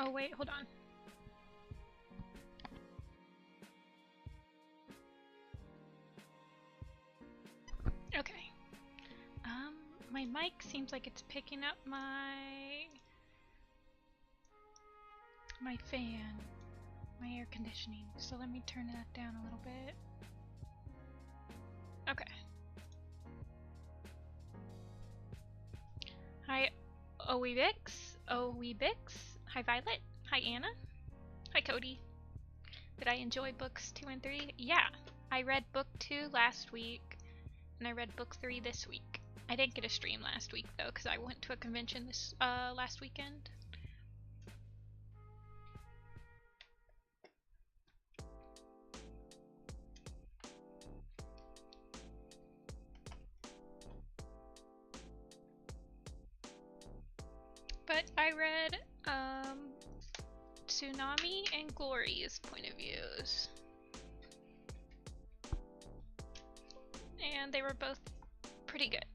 Oh wait, hold on. Okay. My mic seems like it's picking up my fan, my air conditioning. So let me turn that down a little bit. Okay. Hi, Oebix. Hi, Violet. Hi, Anna. Hi, Cody. Did I enjoy books 2 and 3? Yeah. I read book 2 last week, and I read book 3 this week. I didn't get a stream last week, though, because I went to a convention this last weekend. But I read Tsunami and Glory's point of views. And they were both pretty good.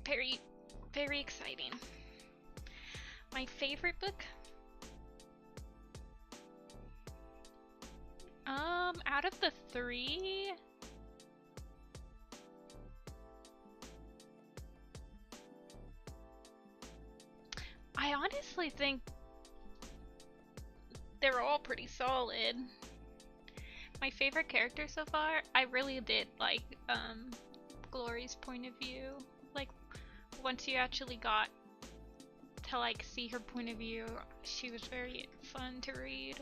Very, very exciting. My favorite book? Out of the 3, I honestly think they're all pretty solid. My favorite character so far, I really did like Glory's point of view. Like, once you actually got to like see her point of view, she was very fun to read.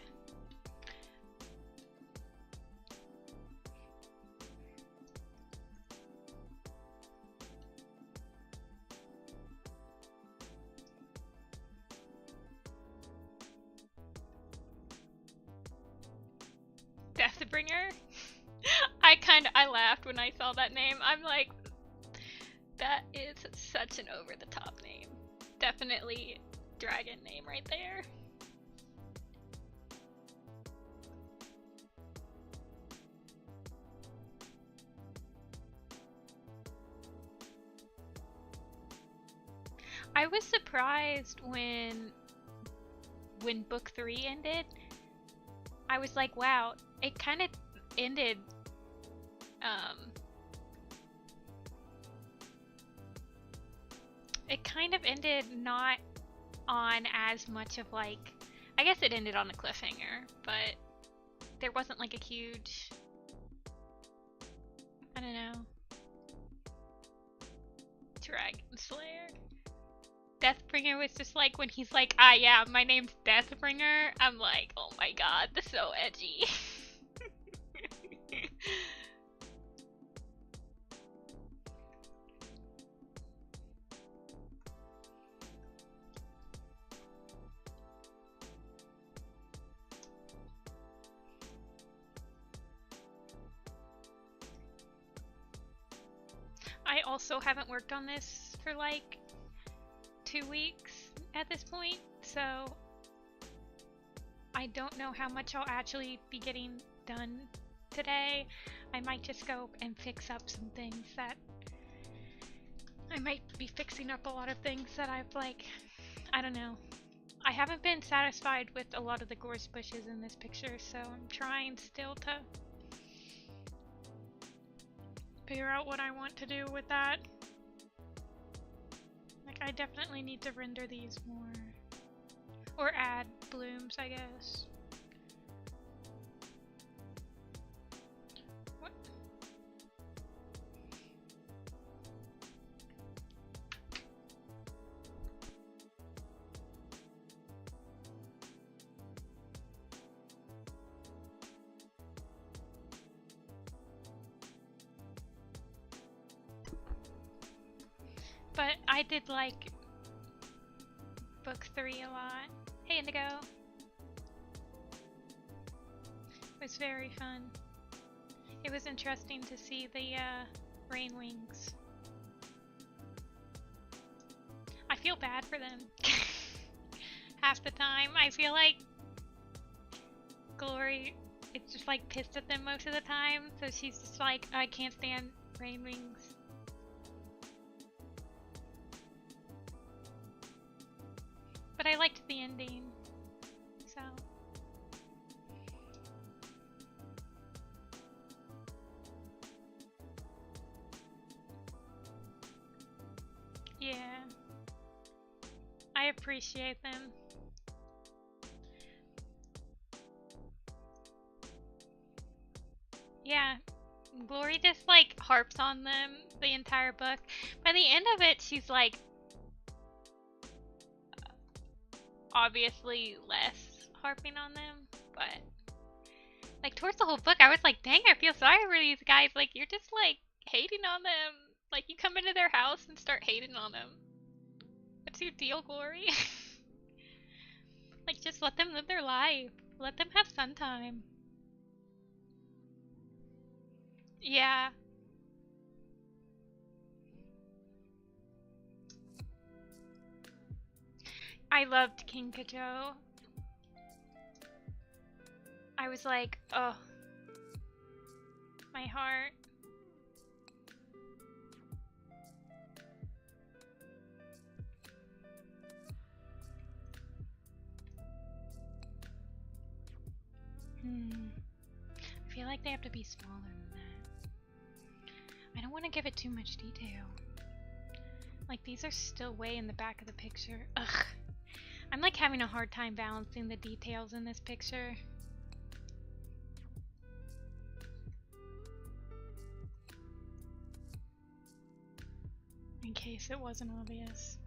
Deathbringer? I laughed when I saw that name. I'm like, that is such an over-the-top name. Definitely dragon name right there. I was surprised when book 3 ended. I was like, wow, it kind of ended not on as much of like, I guess it ended on a cliffhanger, but there wasn't like a huge, I don't know, Dragon Slayer. Deathbringer was just like, when he's like, ah yeah, my name's Deathbringer, I'm like, oh my god, this is so edgy. I also haven't worked on this for like 2 weeks at this point, so I don't know how much I'll actually be getting done today. I might just go and fix up some things that I might be fixing up a lot of things that I've like, I don't know. I haven't been satisfied with a lot of the gorse bushes in this picture, so I'm trying still to figure out what I want to do with that. Like, I definitely need to render these more. Or add blooms, I guess. What? But I did like book 3 a lot. Hey Indigo! It was very fun. It was interesting to see the rain wings. I feel bad for them. Half the time. I feel like Glory is just like pissed at them most of the time, so she's just like, I can't stand rain wings. But I liked the ending. So. Yeah. I appreciate them. Yeah. Glory just like harps on them the entire book. By the end of it, she's like obviously less harping on them, but like towards the whole book, I was like, dang, I feel sorry for these guys. Like, you're just like hating on them. Like, you come into their house and start hating on them. What's your deal, Glory? Like, just let them live their life. Let them have sun time. Yeah. I loved King Kajo. I was like, oh, my heart. I feel like they have to be smaller than that. I don't want to give it too much detail. Like, these are still way in the back of the picture. Ugh. I'm like having a hard time balancing the details in this picture. In case it wasn't obvious.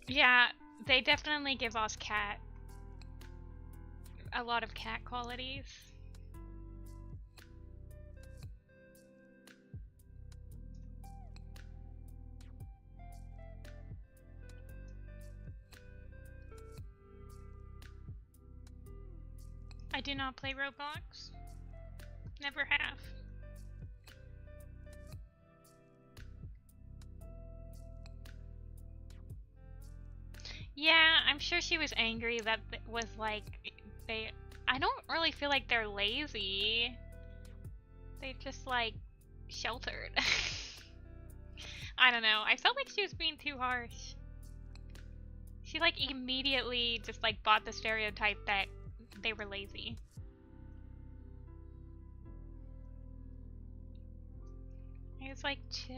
Yeah, they definitely give us cat. A lot of cat qualities. I do not play Roblox. Never have. Yeah, I'm sure she was angry that it was like I don't really feel like they're lazy. They just like sheltered. I don't know. I felt like she was being too harsh. She like immediately just like bought the stereotype that they were lazy. He was like, chill.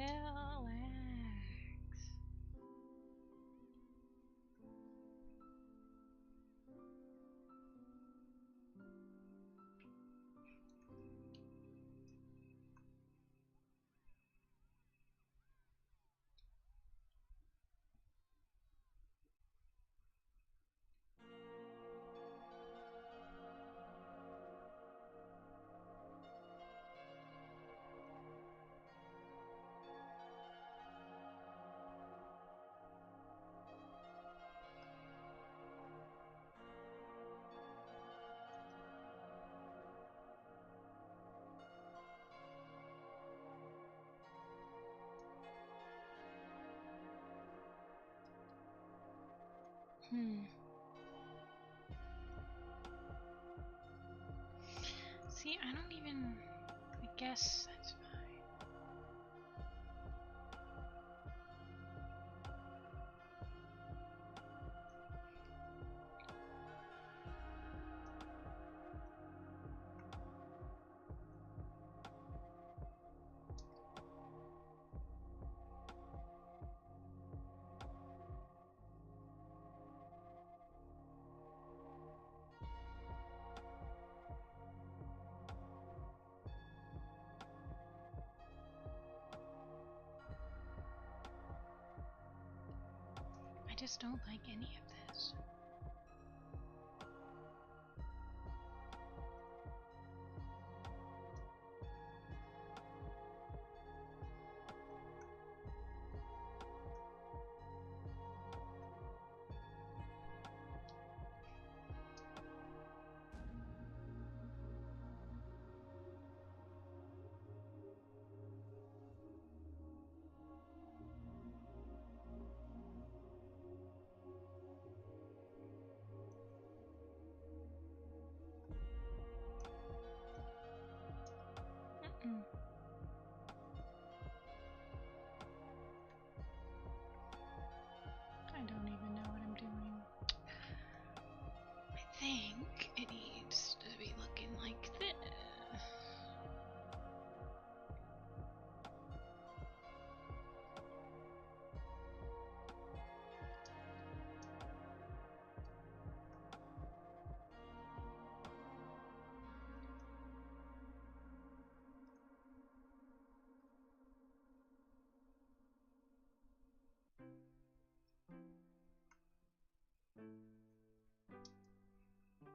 See, I don't even... I guess that's fine. I just don't like any of this.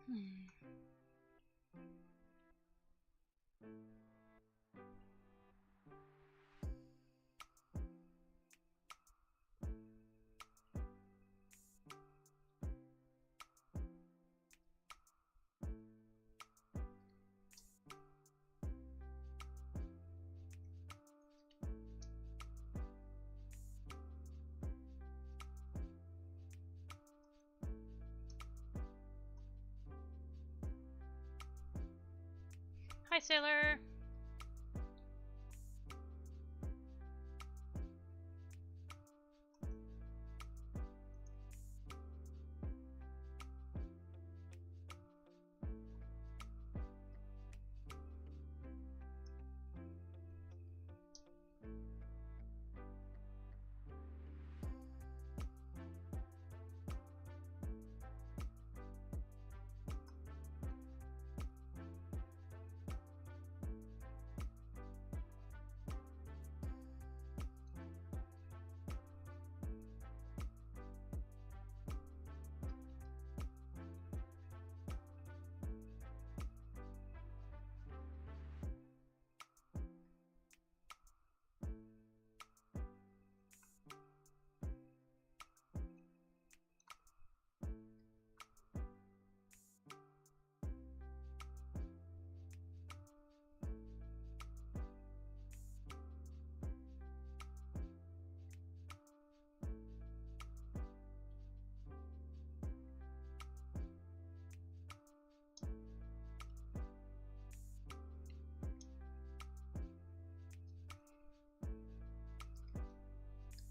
Hmm. Hi, Sailor.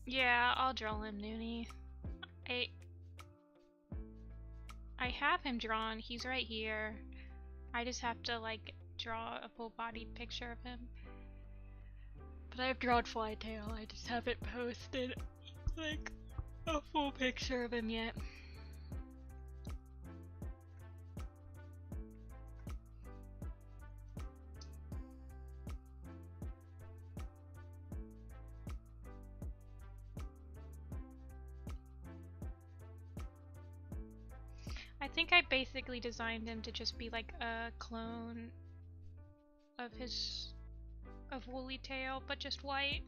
Yeah, I'll draw him, Noonie. I have him drawn. He's right here. I just have to, like, draw a full-bodied picture of him. But I've drawn Flytail. I just haven't posted, like, a full picture of him yet. I think I basically designed him to just be like a clone of Woolly Tail, but just white.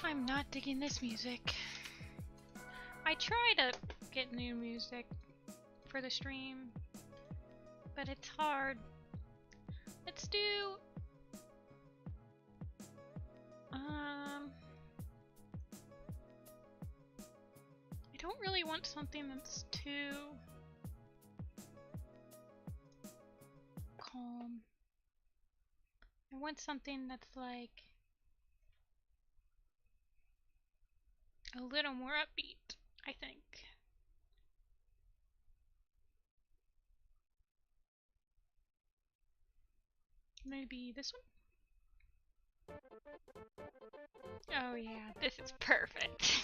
I'm not digging this music. I try to get new music for the stream, but it's hard. Let's do... I don't really want something that's too calm. I want something that's like a little more upbeat, I think. Maybe this one? Oh yeah, this is perfect.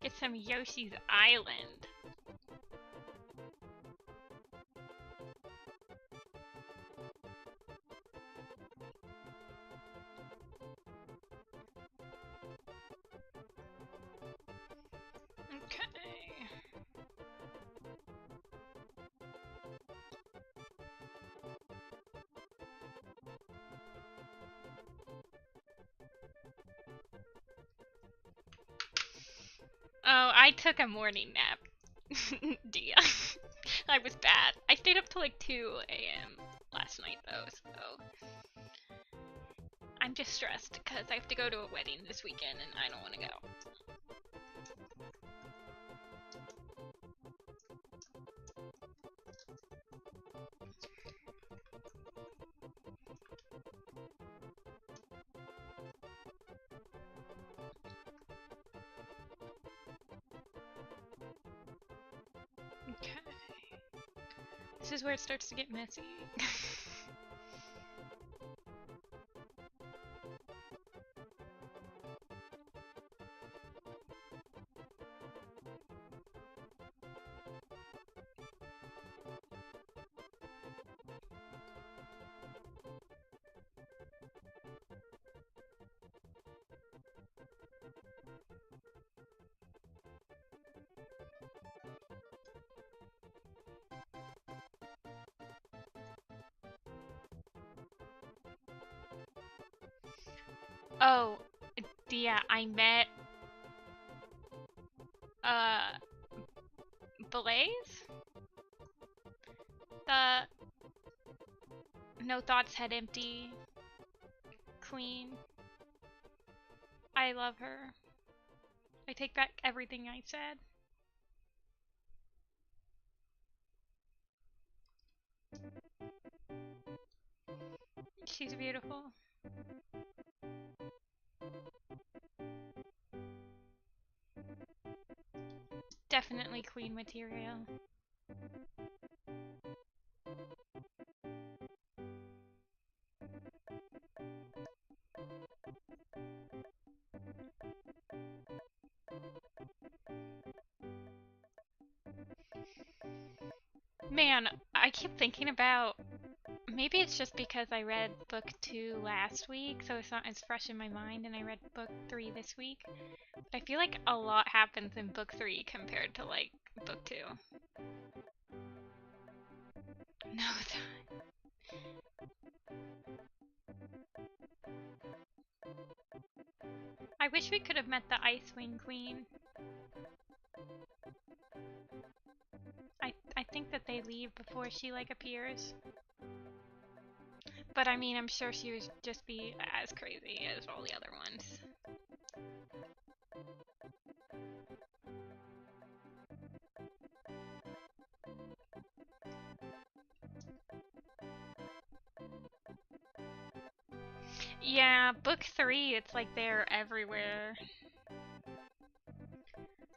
Get some Yoshi's Island. Okay. Oh, I took a morning nap. Dia. I was bad. I stayed up till like 2 a.m. last night though, so I'm just stressed because I have to go to a wedding this weekend and I don't want to go. Okay. This is where it starts to get messy. Oh, Dia, I met Blaze? The no thoughts head empty queen. I love her. I take back everything I said. She's beautiful. Definitely queen material. Man, I keep thinking about, maybe it's just because I read book 2 last week, so it's not as fresh in my mind, and I read book 3 this week. But I feel like a lot happens in book 3 compared to like book 2. No, I wish we could have met the Icewind Queen. I think that they leave before she like appears. But I mean, I'm sure she would just be as crazy as all the other ones. Yeah, book 3, it's like they're everywhere.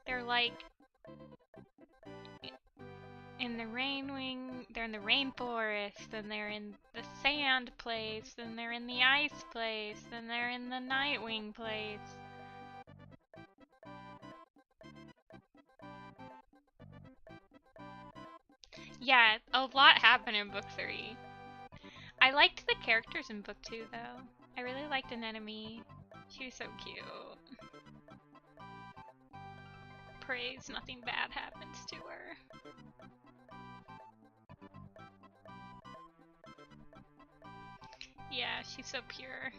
They're like in the they're in the rainforest, and they're in the sand place, and they're in the ice place, and they're in the Nightwing place. Yeah, a lot happened in book 3. I liked the characters in book 2 though. I really liked Anemone. She was so cute. Praise nothing bad happens to her. Yeah, she's so pure.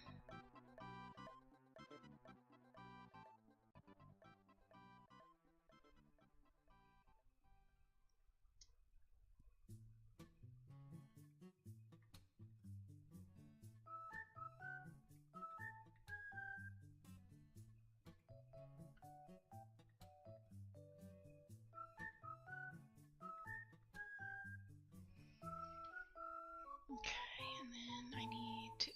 Okay, and then I need to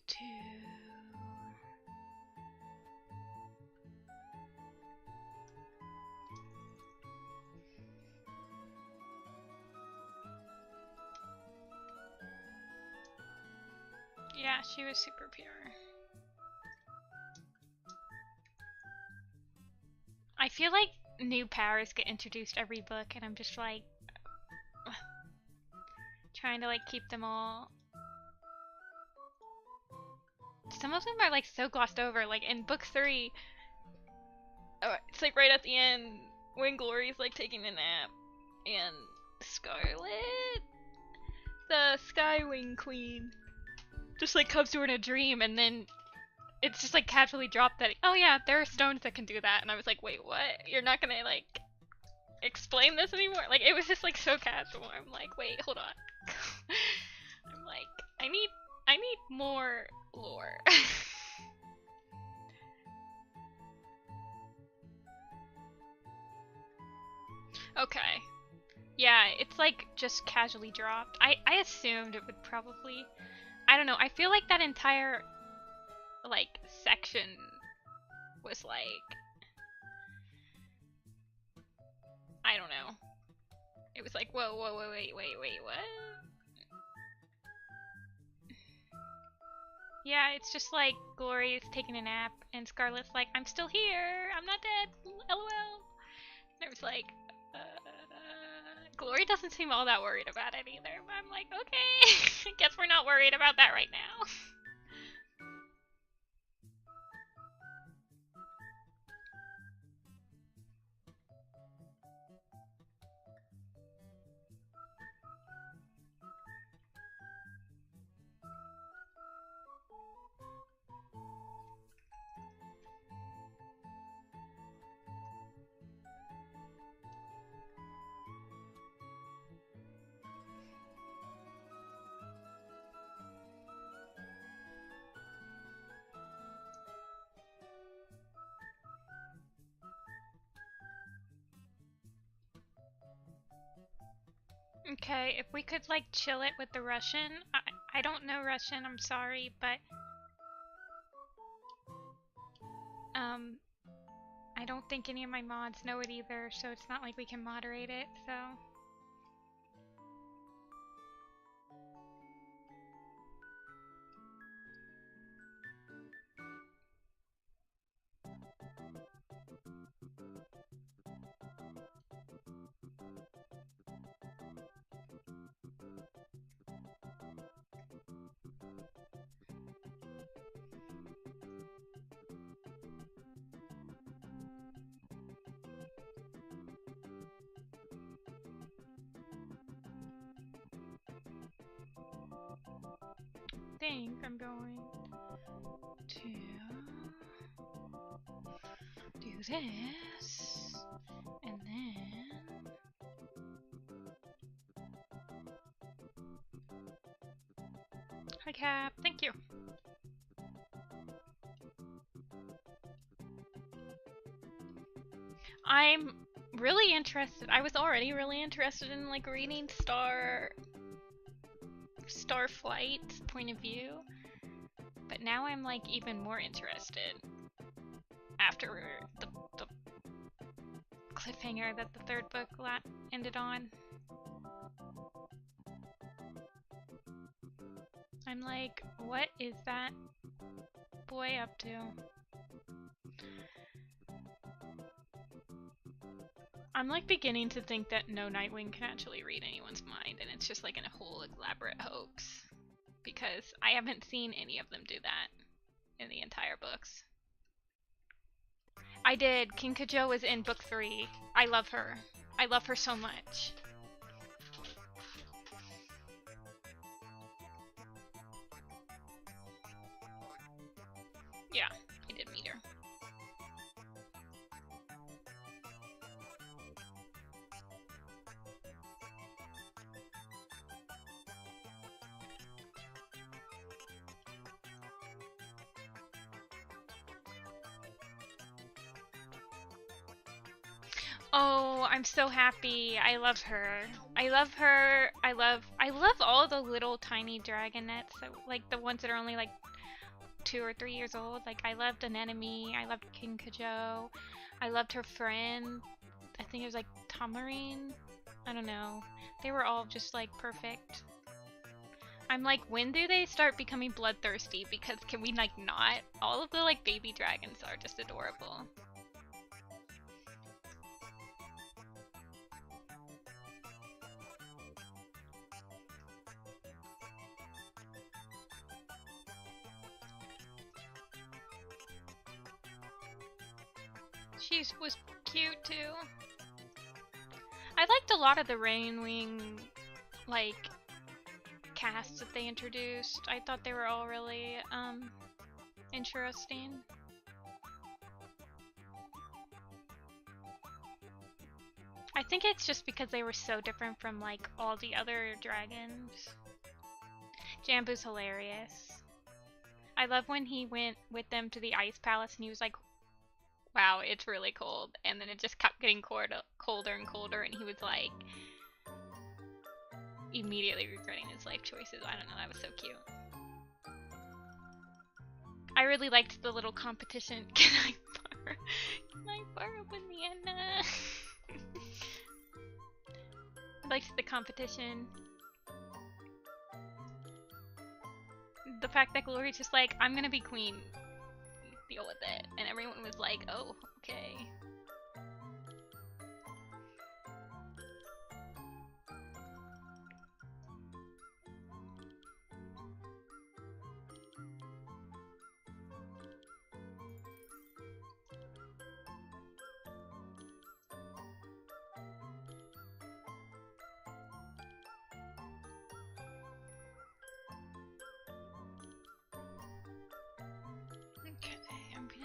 yeah, she was super pure. I feel like new powers get introduced every book, and I'm just like trying to like keep them all. Some of them are like so glossed over. Like in book 3, it's like right at the end. when Glory's like taking a nap, and Scarlet, the Skywing Queen, just like comes to her in a dream, and then it's just like casually dropped that, oh yeah, there are stones that can do that, and I was like, wait, what? You're not gonna like explain this anymore? Like, it was just like so casual. I'm like, wait, hold on. I'm like, I need more lore. Okay. Yeah, it's like just casually dropped. I assumed it would probably, I don't know, I feel like that entire like section was like, I don't know. It was like, whoa, wait, what? Yeah, it's just like Glory is taking a nap and Scarlet's like, I'm still here, I'm not dead, LOL. And it was like, Glory doesn't seem all that worried about it either, but I'm like, okay, guess we're not worried about that right now. Okay, if we could like chill it with the Russian. I don't know Russian, I'm sorry, but I don't think any of my mods know it either, so it's not like we can moderate it, so. I think I'm going to do this, and then hi Cap, thank you. I'm really interested. I was already really interested in like reading Starflight's point of view, but now I'm like even more interested after the cliffhanger that the third book ended on. I'm like, what is that boy up to? I'm like beginning to think that no Nightwing can actually read anyone's mind, and it's just like in a whole elaborate hoax, because I haven't seen any of them do that in the entire books. I did. King Kajo was in book 3. I love her. I love her so much. Yeah, I did meet her. Oh, I'm so happy. I love her. I love her. I love all the little tiny dragonets, like the ones that are only like 2 or 3 years old. Like, I loved Anemone. I loved King Kajo. I loved her friend. I think it was like Tamarine. I don't know. They were all just like perfect. I'm like, when do they start becoming bloodthirsty? Because can we like not? All of the like baby dragons are just adorable. She was cute too. I liked a lot of the Rainwing, like, casts that they introduced. I thought they were all really, interesting. I think it's just because they were so different from, like, all the other dragons. Jambu's hilarious. I love when he went with them to the Ice Palace and he was like, wow, it's really cold. And then it just kept getting colder and colder, and he was like, immediately regretting his life choices. I don't know, that was so cute. I really liked the little competition. Can I borrow banana? I liked the competition. The fact that Glory's just like, I'm gonna be queen. Deal with it. And everyone was like, oh, okay.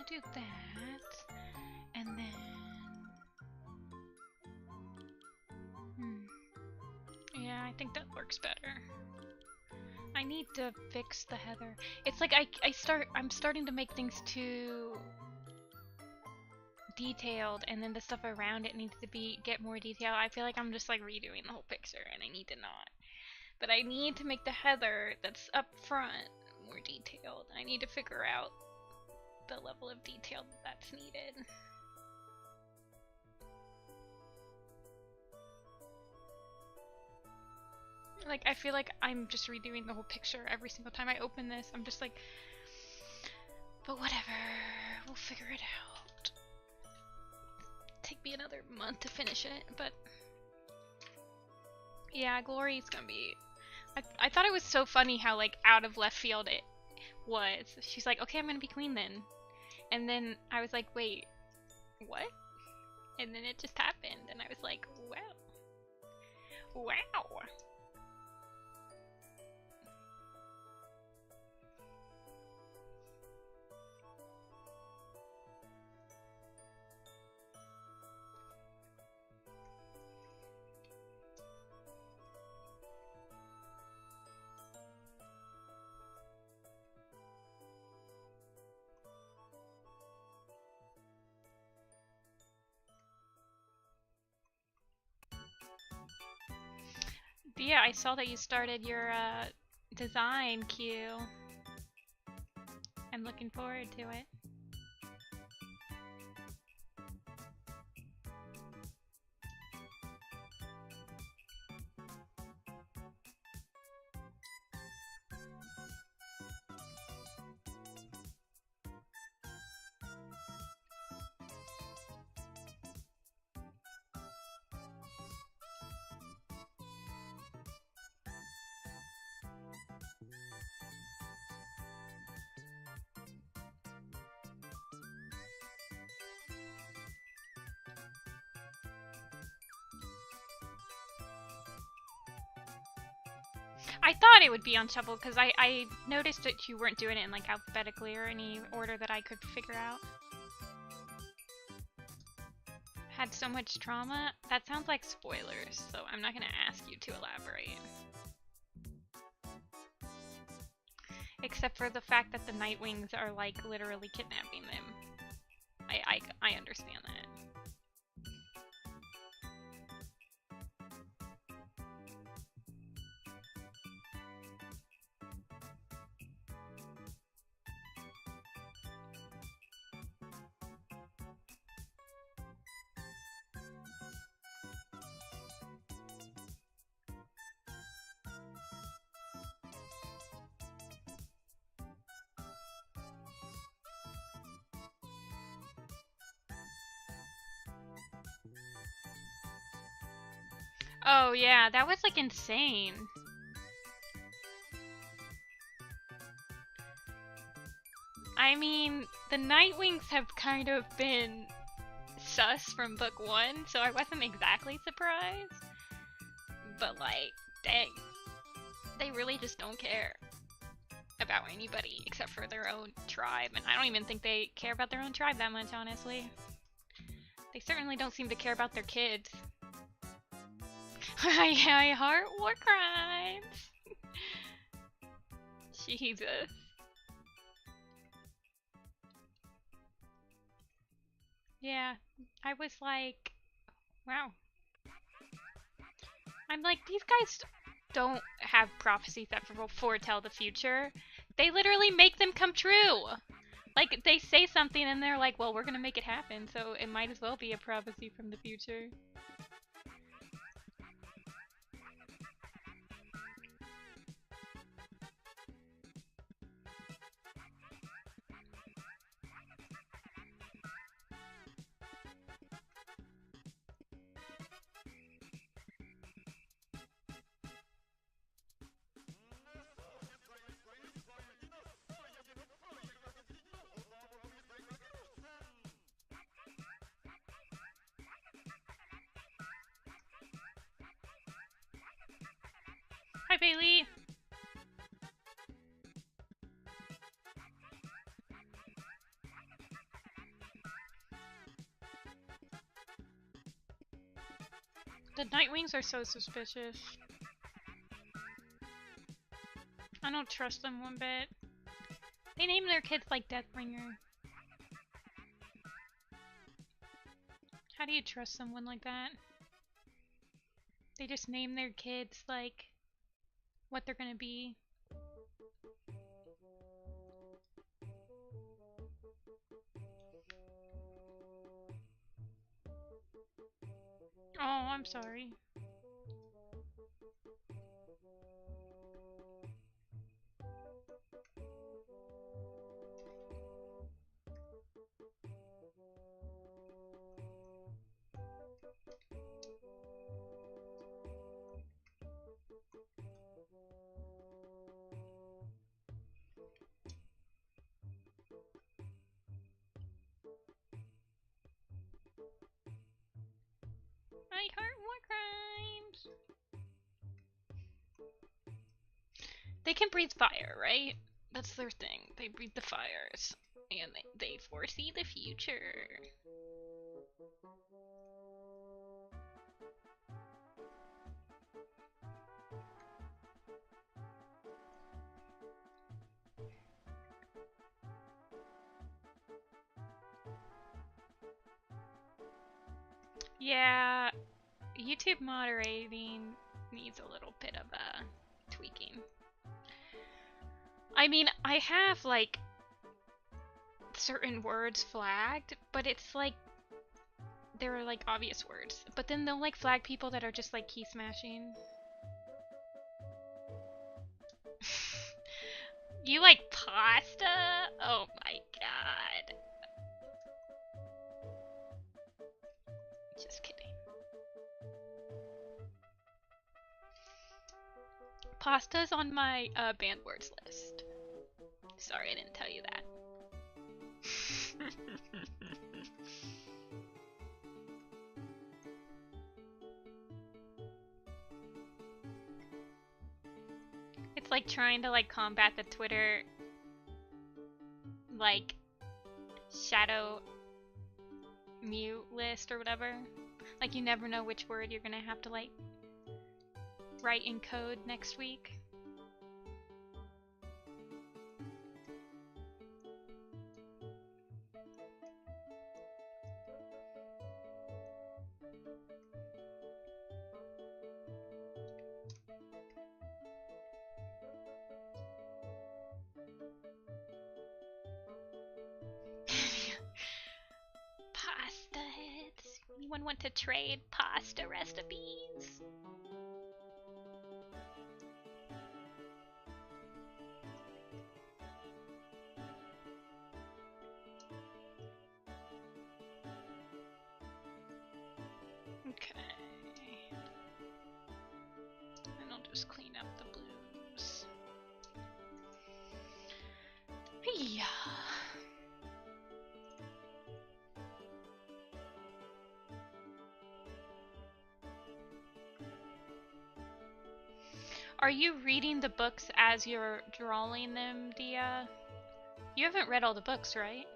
Do that, and then yeah, I think that works better. I need to fix the heather. It's like I'm starting to make things too detailed, and then the stuff around it needs to get more detailed. I feel like I'm just like redoing the whole picture, and I need to not. But I need to make the heather that's up front more detailed. I need to figure out the level of detail that's needed. Like, I feel like I'm just redoing the whole picture every single time I open this. I'm just like, but whatever, we'll figure it out. Take me another month to finish it, but yeah, Glory's gonna be... I thought it was so funny how, like, out of left field it was. She's like, okay, I'm gonna be queen then. And then I was like, wait, what? And then it just happened, and I was like, wow. Wow. Yeah, I saw that you started your design queue. I'm looking forward to it. I thought it would be on shuffle because I noticed that you weren't doing it in like alphabetically or any order that I could figure out. Had so much trauma? That sounds like spoilers, so I'm not gonna ask you to elaborate. Except for the fact that the Nightwings are like literally kidnapping them. I understand that. Oh yeah, that was like insane. I mean, the Nightwings have kind of been sus from book 1, so I wasn't exactly surprised. But like, dang, they really just don't care about anybody except for their own tribe, and I don't even think they care about their own tribe that much, honestly. They certainly don't seem to care about their kids. I heart war crimes! Jesus. Yeah, I was like, wow. I'm like, these guys don't have prophecies that foretell the future. They literally make them come true. Like, they say something and they're like, well, we're gonna make it happen, so it might as well be a prophecy from the future. Hi, Bailey. The Nightwings are so suspicious. I don't trust them one bit. They name their kids like Deathbringer. How do you trust someone like that? They just name their kids like what they're gonna be. Oh, I'm sorry. I heart war crimes. They can breathe fire, right? That's their thing. They breathe the fires. And they foresee the future. Yeah, YouTube moderating needs a little bit of tweaking. I mean, I have like certain words flagged, but it's like they're like obvious words. But then they'll like flag people that are just like key smashing. You like pasta? Oh my god. Just kidding. Pasta's on my banned words list. Sorry, I didn't tell you that. It's like trying to like combat the Twitter like shadow mute list or whatever. Like you never know which word you're gonna have to like write in code next week. Pasta heads. Anyone want to trade pasta recipes? Okay. And I'll just clean up the blues. Yeah. Are you reading the books as you're drawing them, Dia? You haven't read all the books, right?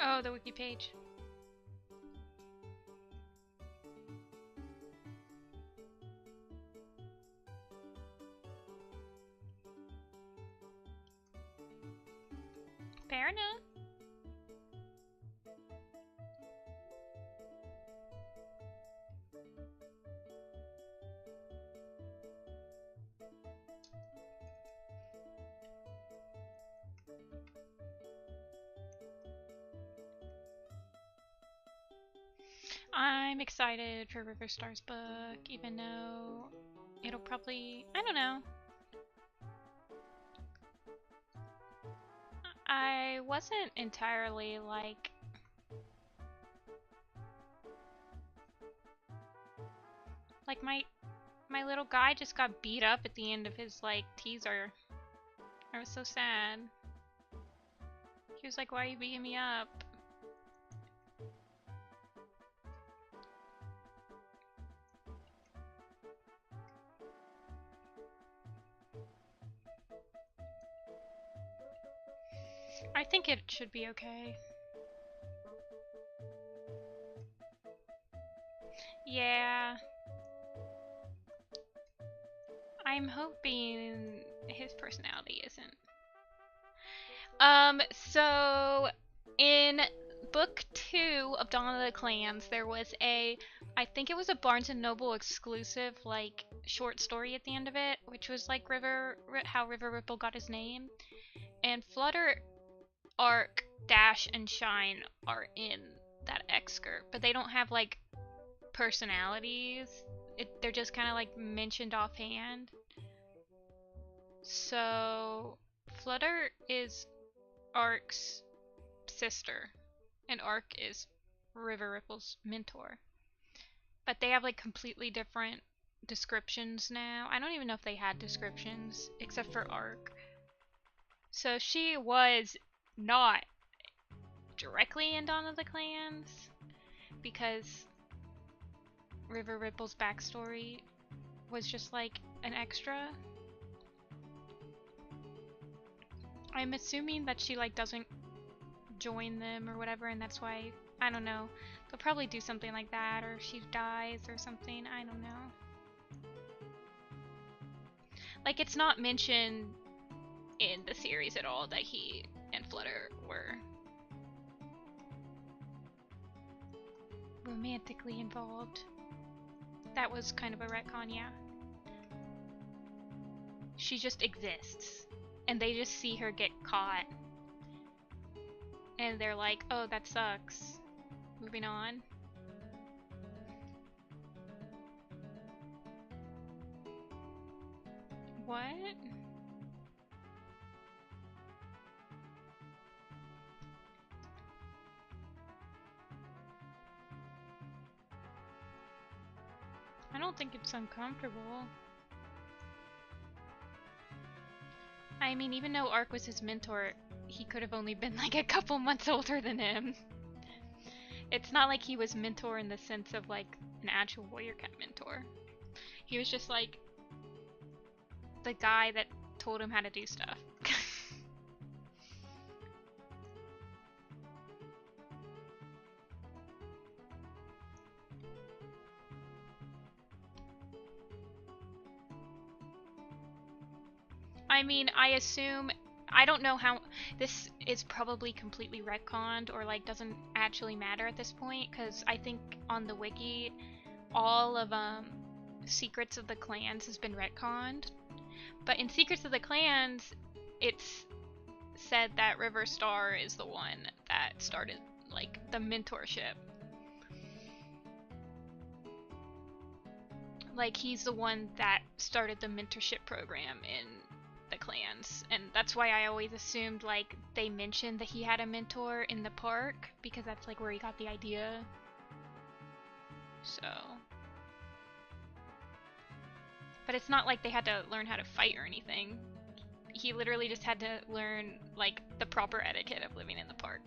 Oh, the wiki page. Fair enough. I'm excited for River Star's book, even though it'll probably, I don't know. I wasn't entirely like my little guy just got beat up at the end of his like teaser. I was so sad. He was like, "Why are you beating me up?" I think it should be okay. Yeah. I'm hoping his personality isn't. So in book 2 of Dawn of the Clans, there was I think it was a Barnes & Noble exclusive, like, short story at the end of it, which was like how River Ripple got his name. And Flutter, Arc, Dash, and Shine are in that excerpt, but they don't have, like, personalities. They're just kind of, like, mentioned offhand. So, Flutter is Arc's sister, and Arc is River Ripple's mentor. But they have like completely different descriptions now. I don't even know if they had descriptions, except for Arc. So she was not directly in Dawn of the Clans, because River Ripple's backstory was just like an extra. I'm assuming that she like doesn't join them or whatever, and that's why, I don't know, they'll probably do something like that, or she dies or something, I don't know. Like, it's not mentioned in the series at all that he and Flutter were romantically involved. That was kind of a retcon, yeah. She just exists, and they just see her get caught, and they're like, oh, that sucks. Moving on. What? I don't think it's uncomfortable. I mean, even though Arc was his mentor, he could have only been like a couple months older than him. It's not like he was mentor in the sense of like an actual warrior cat mentor. He was just like the guy that told him how to do stuff. I mean, I assume, I don't know how, this is probably completely retconned or like doesn't actually matter at this point, because I think on the wiki, all of Secrets of the Clans has been retconned. But in Secrets of the Clans, it's said that River Star is the one that started like the mentorship. like he's the one that started the mentorship program in the clans, and that's why I always assumed like they mentioned that he had a mentor in the park, because that's like where he got the idea. So, but it's not like they had to learn how to fight or anything. He literally just had to learn like the proper etiquette of living in the park.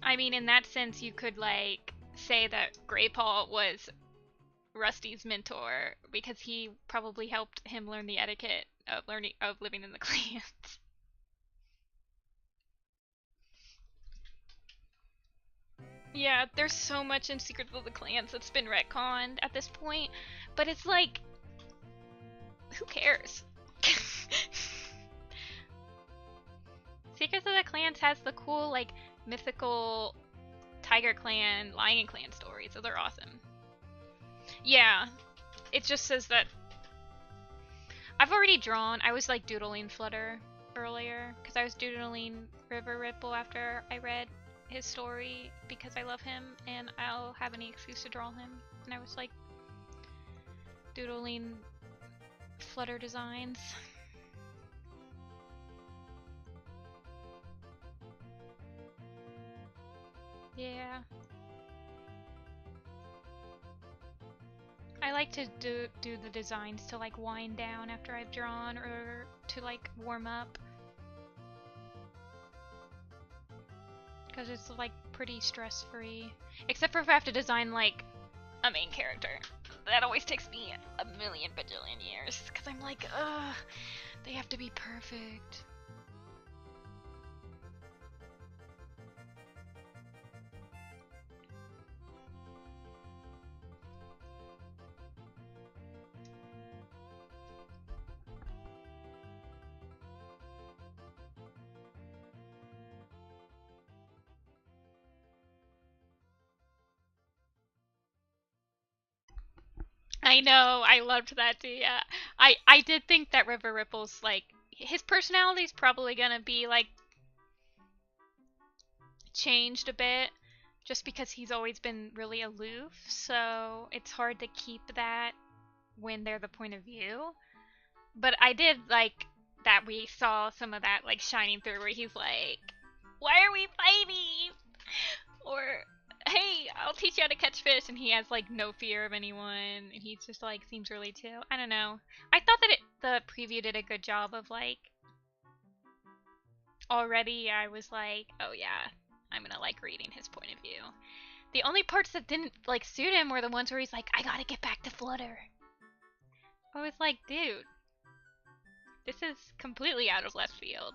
I mean, in that sense, you could like say that Grey Paul was Rusty's mentor because he probably helped him learn the etiquette of living in the clans. Yeah, there's so much in Secrets of the Clans that's been retconned at this point, but it's like, who cares? Secrets of the Clans has the cool like mythical Tiger Clan, Lion Clan stories, so they're awesome. Yeah, it just says that I've already drawn. I was like doodling Flutter earlier because I was doodling River Ripple after I read his story because I love him and I'll have any excuse to draw him. And I was like doodling Flutter designs. Yeah. I like to do the designs to like wind down after I've drawn or to like warm up. Because it's like pretty stress-free. Except for if I have to design like a main character. That always takes me a million bajillion years. Because I'm like, ugh, they have to be perfect. I know, I loved that too, yeah. I did think that River Ripple's, like, his personality's probably gonna be, like, changed a bit, just because he's always been really aloof, so it's hard to keep that when they're the point of view. But I did like that we saw some of that, like, shining through where he's like, why are we fighting? Or, hey, I'll teach you how to catch fish, and he has like no fear of anyone, and he's just like seems really chill. I don't know. I thought that the preview did a good job of like, already I was like, oh yeah, I'm gonna like reading his point of view. The only parts that didn't like suit him were the ones where he's like, I gotta get back to Flutter. I was like, dude, this is completely out of left field.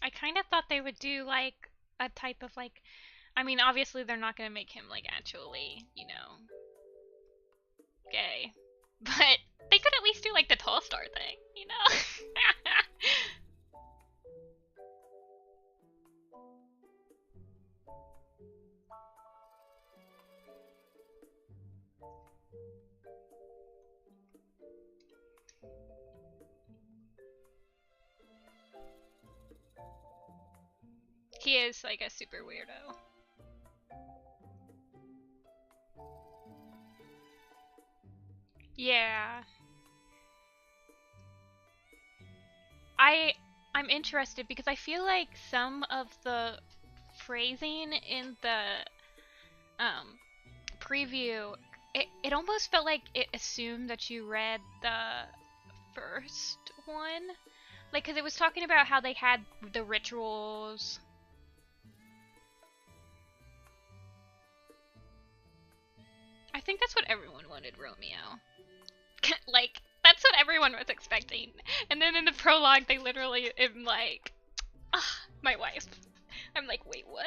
I kind of thought they would do like a type of like, I mean, obviously they're not gonna make him like actually, you know, gay, but they could at least do like the tall star thing, you know? He is like a super weirdo. Yeah. I'm interested because I feel like some of the phrasing in the preview, it almost felt like it assumed that you read the first one. Like, because it was talking about how they had the rituals. I think that's what everyone wanted, Romeo. Like, that's what everyone was expecting. And then in the prologue, they literally am like, ah, my wife. I'm like, wait, what?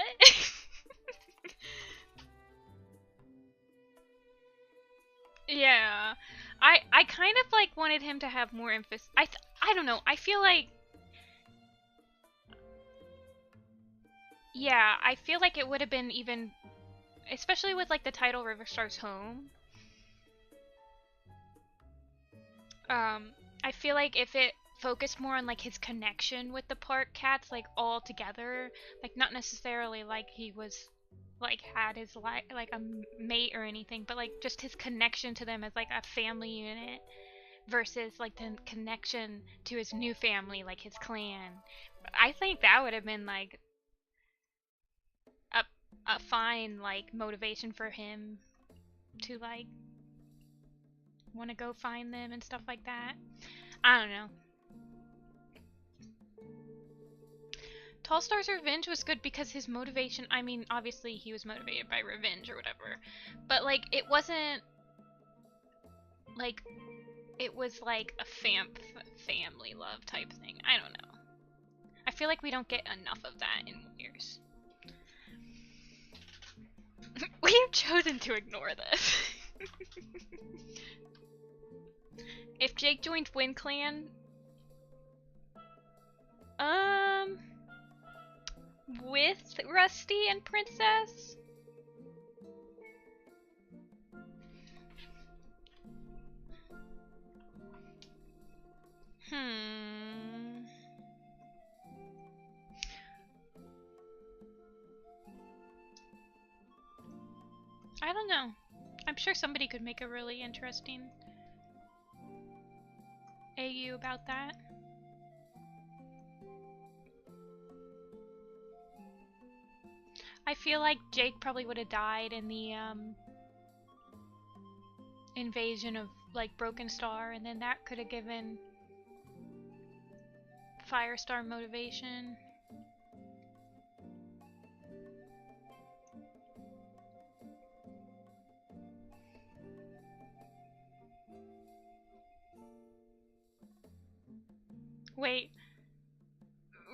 Yeah. I kind of like wanted him to have more emphasis. I don't know. I feel like, yeah, I feel like it would have been even especially with like the title Riverstar's Home. I feel like if it focused more on like his connection with the park cats, like all together, like not necessarily like he was like had his like a mate or anything, but like just his connection to them as like a family unit versus like the connection to his new family, like his clan. I think that would have been like a fine like motivation for him to like want to go find them and stuff like that. I don't know. Tall Star's revenge was good because his motivation, I mean, obviously he was motivated by revenge or whatever, but like it wasn't like it was like a family love type thing. I don't know. I feel like we don't get enough of that in Warriors. We've chosen to ignore this. If Jake joined WindClan, with Rusty and Princess? I don't know. I'm sure somebody could make a really interesting AU about that. I feel like Jake probably would have died in the invasion of like Broken Star, and then that could have given Firestar motivation. Wait.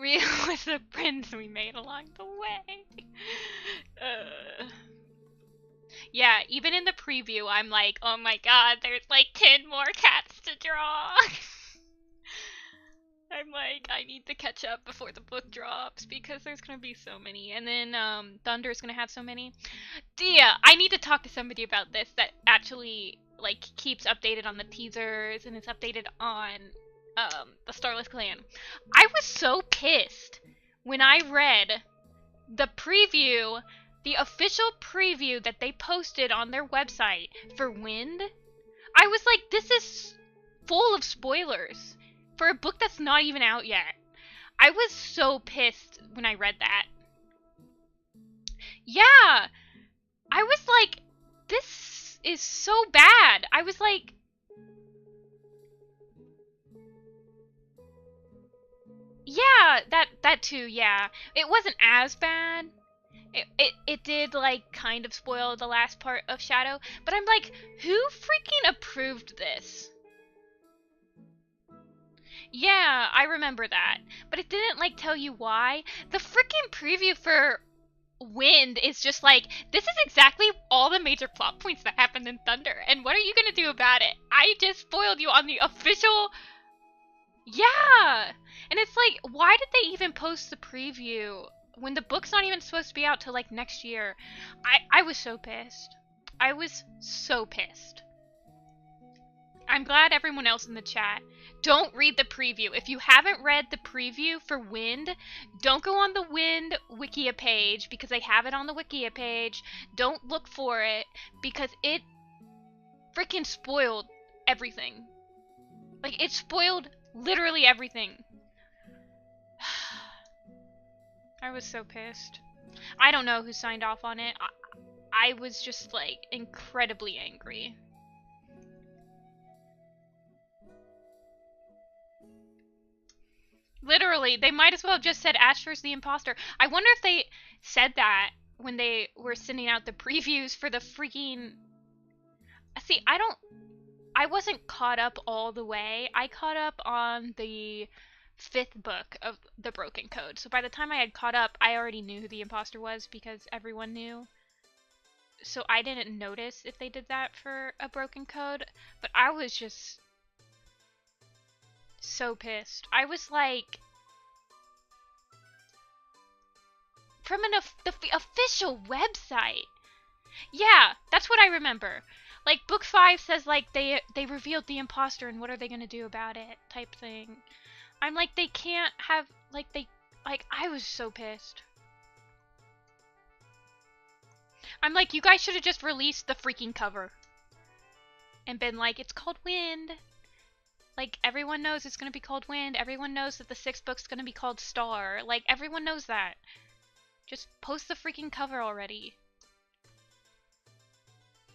Real was the friends we made along the way. Yeah, even in the preview, I'm like, oh my god, there's like 10 more cats to draw. I'm like, I need to catch up before the book drops because there's gonna be so many. And then Thunder's gonna have so many. Dia, I need to talk to somebody about this that actually like keeps updated on the teasers and is updated on the Starless Clan. I was so pissed when I read the preview, the official preview that they posted on their website for Wind. I was like, this is full of spoilers for a book that's not even out yet. I was so pissed when I read that. Yeah, I was like, this is so bad. I was like, yeah, that too, yeah. It wasn't as bad. It did, like, kind of spoil the last part of Shadow, but I'm like, who freaking approved this? Yeah, I remember that, but it didn't, like, tell you why. The freaking preview for Wind is just like, this is exactly all the major plot points that happened in Thunder, and what are you gonna do about it? I just spoiled you on the official... Yeah! And it's like, why did they even post the preview when the book's not even supposed to be out till like next year? I was so pissed. I was so pissed. I'm glad everyone else in the chat. Don't read the preview. If you haven't read the preview for Wind, don't go on the Wind Wikia page because they have it on the Wikia page. Don't look for it because it freaking spoiled everything. Like, it spoiled literally everything. I was so pissed. I don't know who signed off on it. I was just, like, incredibly angry. Literally, they might as well have just said Asher's the imposter. I wonder if they said that when they were sending out the previews for the freaking... See, I wasn't caught up all the way. I caught up on the 5th book of the Broken Code. So by the time I had caught up, I already knew who the imposter was because everyone knew. So I didn't notice if they did that for a Broken Code. But I was just so pissed. I was like... From the official website. Yeah, that's what I remember. Like book 5 says like they revealed the imposter and what are they gonna do about it type thing. I'm like they can't have like they like I was so pissed. I'm like you guys should have just released the freaking cover and been like it's called Wind. Like everyone knows it's gonna be called Wind. Everyone knows that the 6th book's gonna be called Star. Like everyone knows that. Just post the freaking cover already.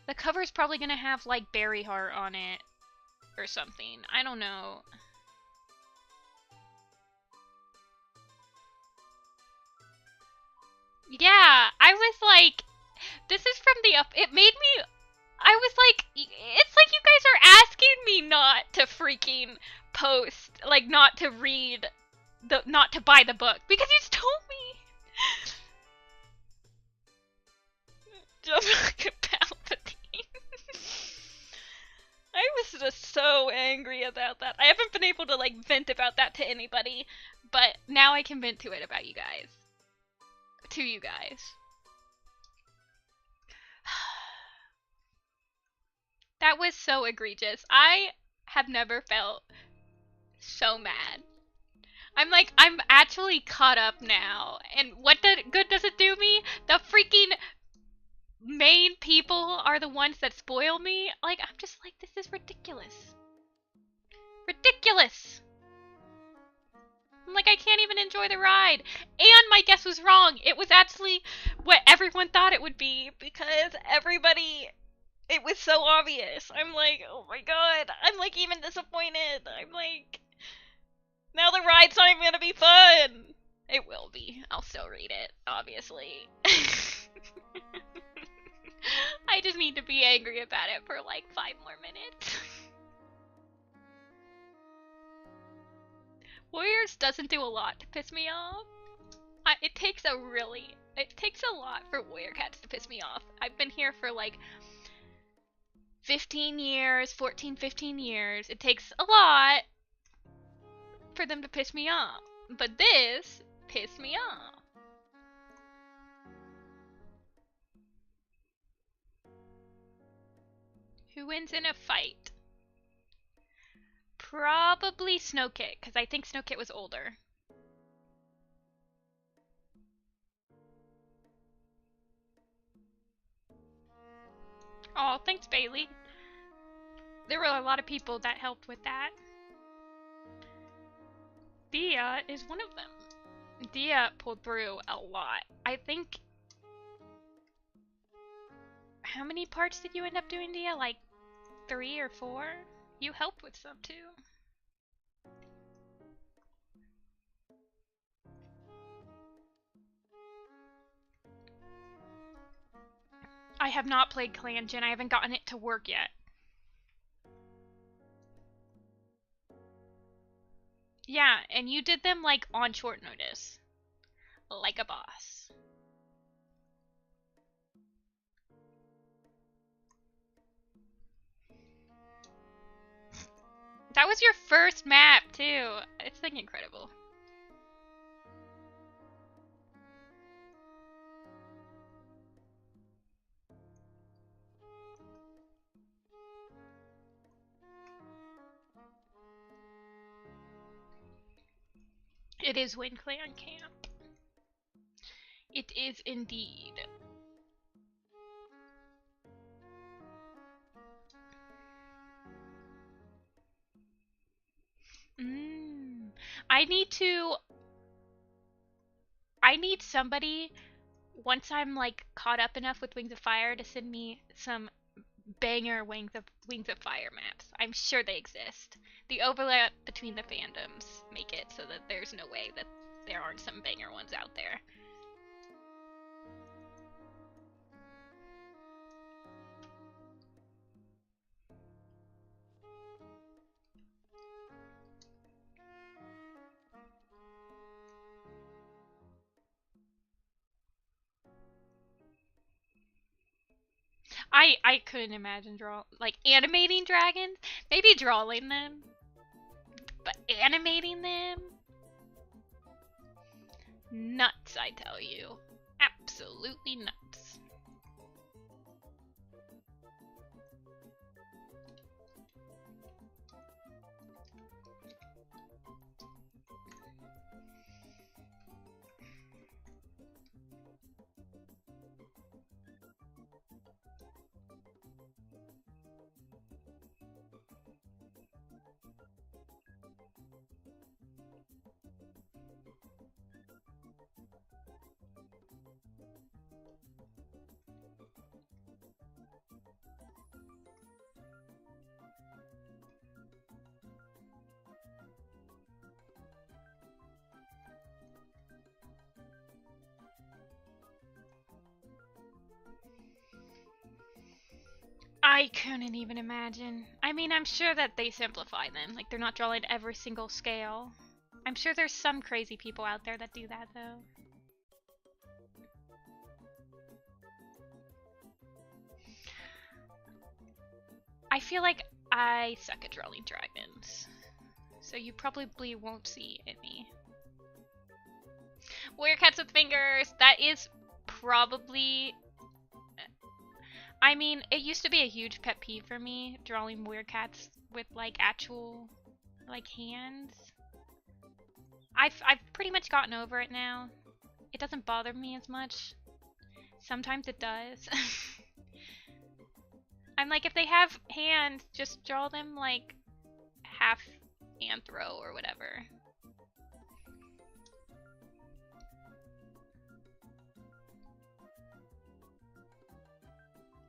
The cover's probably gonna have, like, Berry Heart on it. Or something. I don't know. Yeah, I was like, this is from the up. It made me. I was like, it's like you guys are asking me not to freaking post, like, not to read, not to buy the book. Because you told me. Palpatine. I was just so angry about that. I haven't been able to, like, vent about that to anybody, but now I can vent to it about you guys. To you guys. That was so egregious. I have never felt so mad. I'm like, I'm actually caught up now. And what good does it do me? The freaking main people are the ones that spoil me. Like, I'm just like, this is ridiculous. Ridiculous! I'm like, I can't even enjoy the ride. And my guess was wrong. It was actually what everyone thought it would be because everybody, it was so obvious. I'm like, oh my god. I'm like even disappointed. I'm like, now the ride's not even gonna be fun. It will be. I'll still read it, obviously. I just need to be angry about it for like 5 more minutes. Warriors doesn't do a lot to piss me off. It takes a lot for Warrior Cats to piss me off. I've been here for like 15 years, 14, 15 years. It takes a lot for them to piss me off. But this pissed me off. Who wins in a fight? Probably Snowkit, because I think Snowkit was older. Oh, thanks, Bailey. There were a lot of people that helped with that. Dia is one of them. Dia pulled through a lot. I think... How many parts did you end up doing, Dia? Like 3 or 4? You helped with some too. I have not played Clan Gen. I haven't gotten it to work yet. Yeah, and you did them like on short notice. Like a boss. That was your first map too. It's like incredible. It is WindClan camp. It is indeed. I need somebody, once I'm like caught up enough with Wings of Fire, to send me some banger Wings of Fire maps. I'm sure they exist. The overlap between the fandoms make it so that there's no way that there aren't some banger ones out there. I couldn't imagine animating dragons, maybe drawing them, but animating them? Nuts, I tell you. Absolutely nuts. I couldn't even imagine. I mean, I'm sure that they simplify them. Like, they're not drawing every single scale. I'm sure there's some crazy people out there that do that, though. I feel like I suck at drawing dragons. So you probably won't see any. Warrior cats with fingers! That is probably... I mean, it used to be a huge pet peeve for me, drawing weird cats with, like, actual, like, hands. I've pretty much gotten over it now. It doesn't bother me as much. Sometimes it does. I'm like, if they have hands, just draw them, like, half anthro or whatever.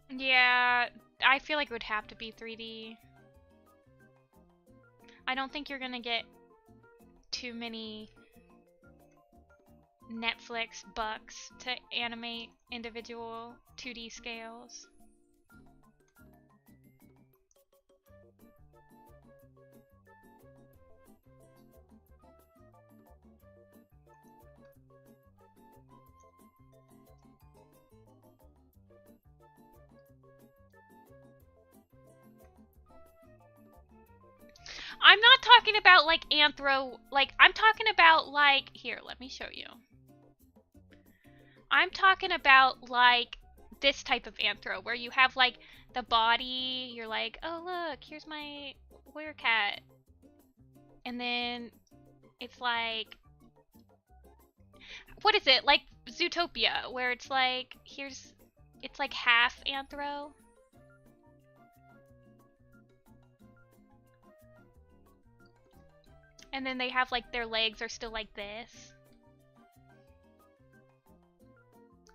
Yeah, I feel like it would have to be 3D. I don't think you're gonna get too many Netflix bucks to animate individual 2D scales. I'm not talking about, like, anthro, like, I'm talking about, like, here, let me show you. I'm talking about, like, this type of anthro, where you have, like, the body, you're like, oh, look, here's my werecat. And then it's like, what is it? Like Zootopia, where it's like, here's, it's like half anthro. And then they have, like, their legs are still like this.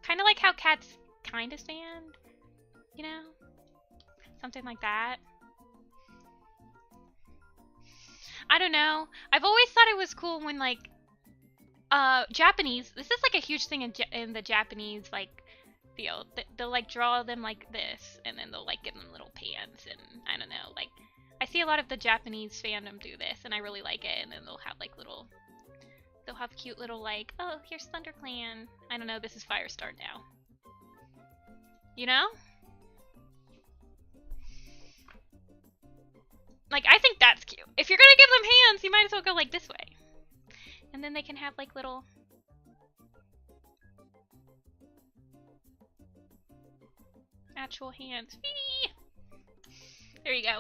Kind of like how cats kind of stand, you know? Something like that. I don't know. I've always thought it was cool when, like, Japanese, this is, like, a huge thing in the Japanese, like, field. They'll, like, draw them like this, and then they'll, like, give them little pants, and I don't know, like, I see a lot of the Japanese fandom do this, and I really like it, and then they'll have, like, little, they'll have cute little, like, oh, here's ThunderClan. I don't know, this is Firestar now. You know? Like, I think that's cute. If you're gonna give them hands, you might as well go, like, this way. And then they can have, like, little... actual hands. Whee! There you go.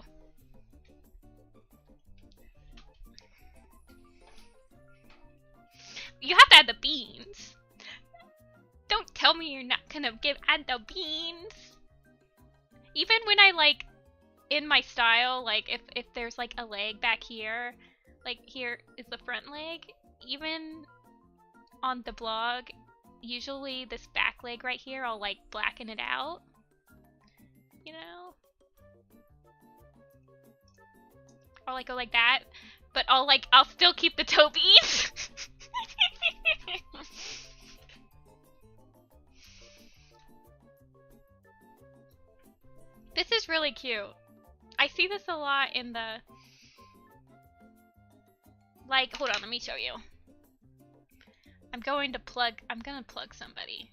You have to add the beans. Don't tell me you're not gonna add the beans. Even when I, like, in my style, like, if there's, like, a leg back here, like, here is the front leg, even on the blog, usually this back leg right here, I'll, like, blacken it out, you know? Or, like, go like that, but I'll still keep the toe beans. This is really cute. I see this a lot in the... Like, hold on, let me show you. I'm gonna plug somebody.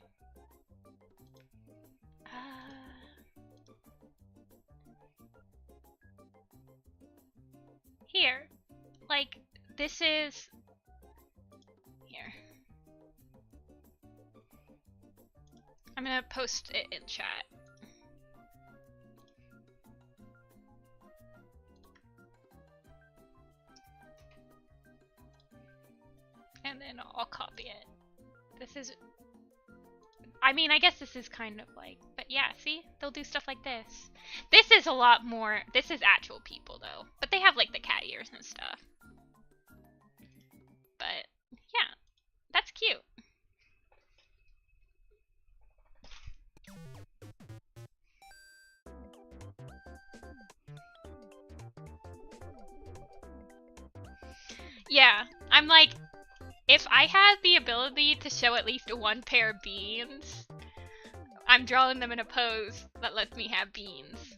Here. Like, this is... Here. I'm gonna post it in chat. and I'll copy it. This is... I mean, I guess this is kind of like... But yeah, see? They'll do stuff like this. This is a lot more... This is actual people, though. But they have, like, the cat ears and stuff. But, yeah. That's cute. Yeah, I'm like... If I had the ability to show at least one pair of beans, I'm drawing them in a pose that lets me have beans.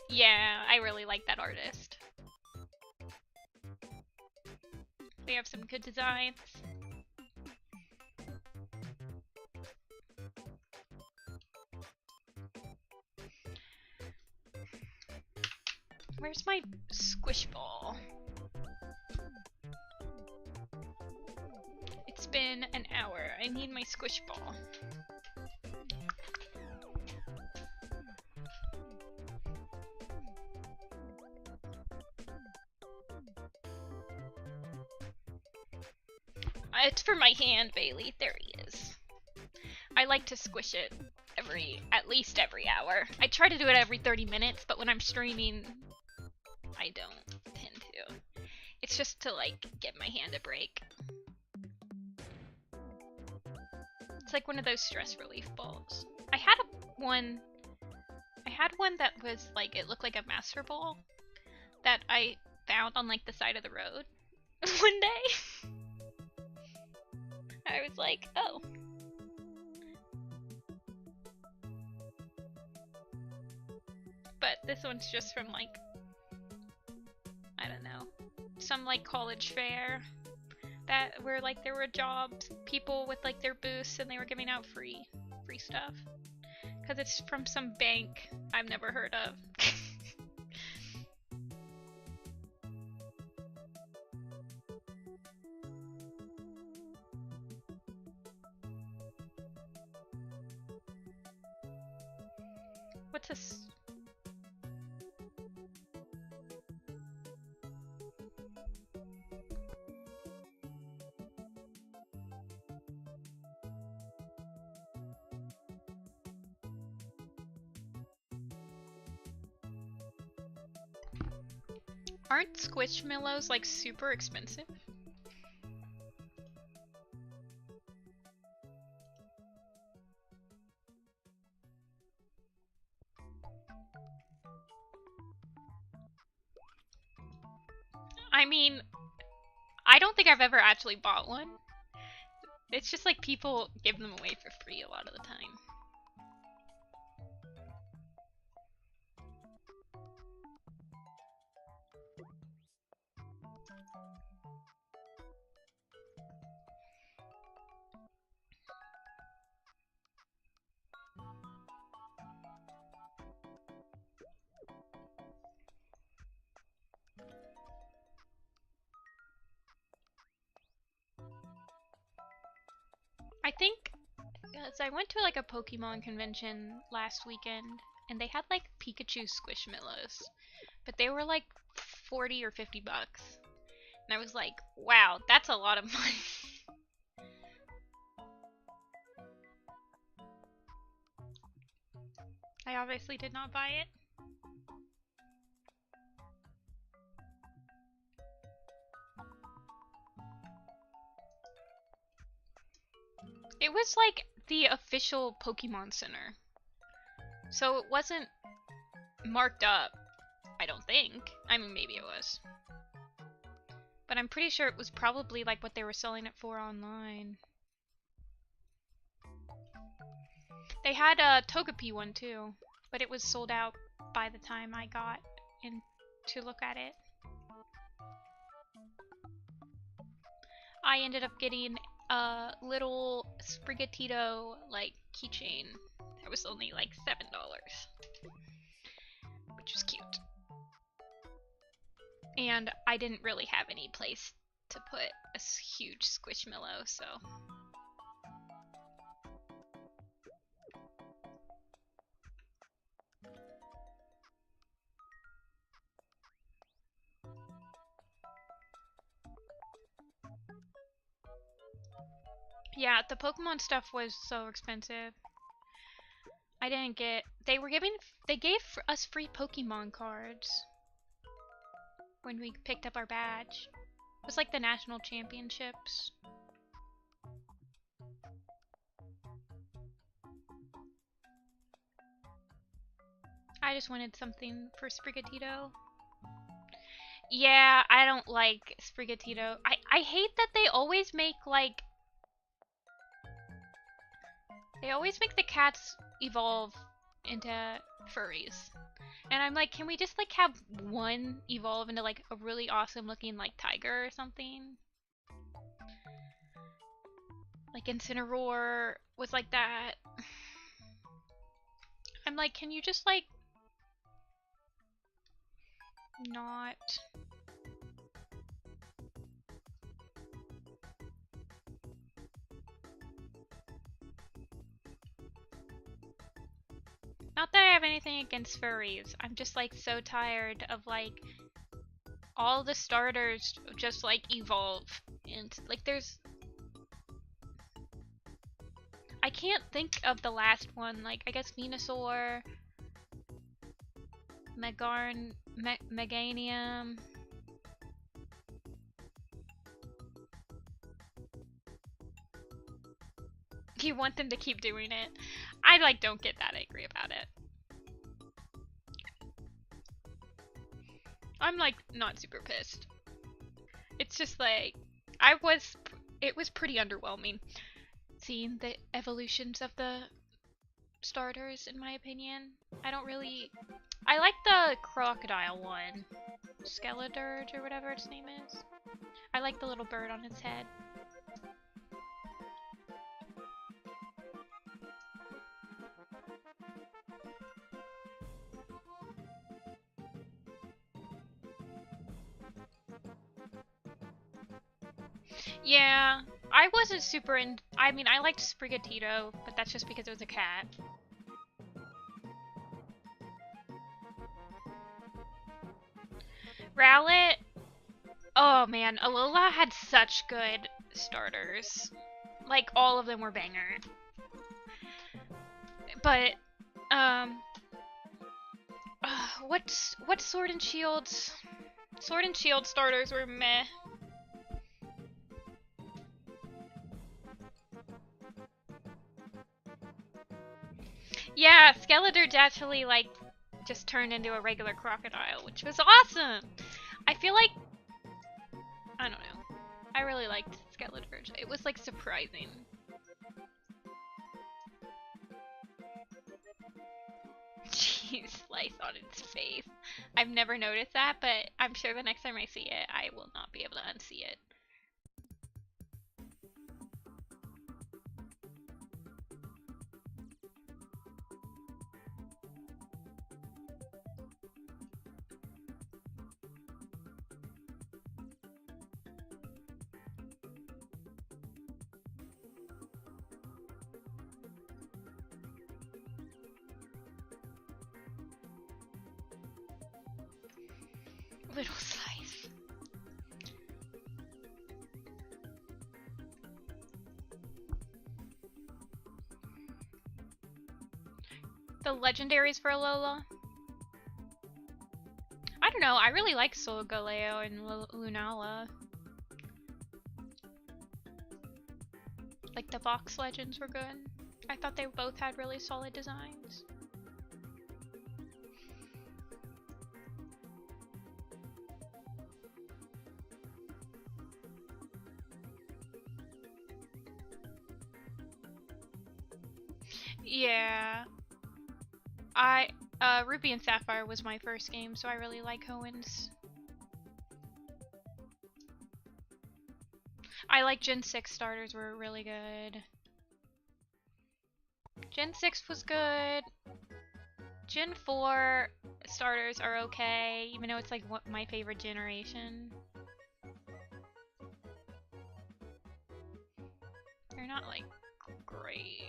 Yeah, I really like that artist. They have some good designs. Where's my squish ball? It's been an hour. I need my squish ball. It's for my hand, Bailey. There he is. I like to squish it at least every hour. I try to do it every 30 minutes, but when I'm streaming, I don't tend to. It's just to, like, get my hand a break. It's like one of those stress relief balls. I had one that was, like, it looked like a master ball that I found on, like, the side of the road one day. I was like, oh. But this one's just from, like, I don't know, some, like, college fair that where, like, there were jobs, people with, like, their booths, and they were giving out free stuff. Because it's from some bank I've never heard of. What's this? Aren't Squishmallows, like, super expensive? I mean, I don't think I've ever actually bought one. It's just like people give them away for free a lot of the time. I think, because I went to like a Pokemon convention last weekend, and they had like Pikachu Squishmallows, but they were like 40 or 50 bucks. And I was like, wow, that's a lot of money. I obviously did not buy it. It was like the official Pokemon Center. So it wasn't marked up, I don't think. I mean, maybe it was. But I'm pretty sure it was probably like what they were selling it for online. They had a Togepi one too, but it was sold out by the time I got in to look at it. I ended up getting a little Sprigatito like keychain that was only like $7, which was cute. And I didn't really have any place to put a huge Squishmallow, so. Yeah, the Pokemon stuff was so expensive. I didn't get... They gave us free Pokemon cards when we picked up our badge. It was like the national championships. I just wanted something for Sprigatito. Yeah, I don't like Sprigatito. I hate that they always make, like... They always make the cats evolve into furries. And I'm like, can we just, like, have one evolve into, like, a really awesome looking, like, tiger or something? Like, Incineroar was like that. I'm like, can you just, like... not... Not that I have anything against furries. I'm just, like, so tired of, like, all the starters just, like, evolve. And, like, there's... I can't think of the last one. Like, I guess Venusaur... Meganium... You want them to keep doing it. I, like, don't get that angry about it. I'm, like, not super pissed. It's just, like, it was pretty underwhelming seeing the evolutions of the starters, in my opinion. I like the crocodile one. Skeledirge or whatever its name is. I like the little bird on its head. Yeah, I wasn't super I mean, I liked Sprigatito, but that's just because it was a cat. Rowlet, oh man, Alola had such good starters. Like, all of them were banger. But, what Sword and Shield's? Sword and Shield starters were meh. Yeah, Skeledirge actually, like, just turned into a regular crocodile, which was awesome! I feel like... I don't know. I really liked Skeledirge. It was, like, surprising. Jeez, slice on its face. I've never noticed that, but I'm sure the next time I see it, I will not be able to unsee it. Little slice. The legendaries for Alola? I don't know, I really like Solgaleo and Lunala. Like, the box legends were good. I thought they both had really solid designs. Yeah. Ruby and Sapphire was my first game, so I really like Hoenns. I like Gen 6 starters were really good. Gen 6 was good. Gen 4 starters are okay, even though it's like my favorite generation. They're not like great.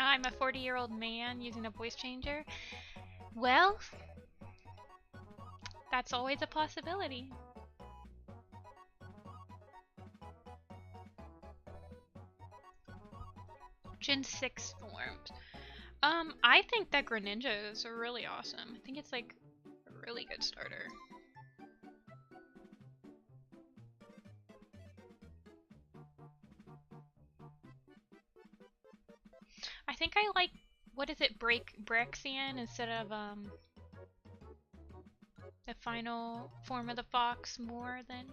I'm a 40-year-old man using a voice changer. Well, That's always a possibility. Gen 6 formed. I think that Greninja is really awesome. I think it's like a really good starter. I think I like, what is it, Braxian instead of the final form of the fox more than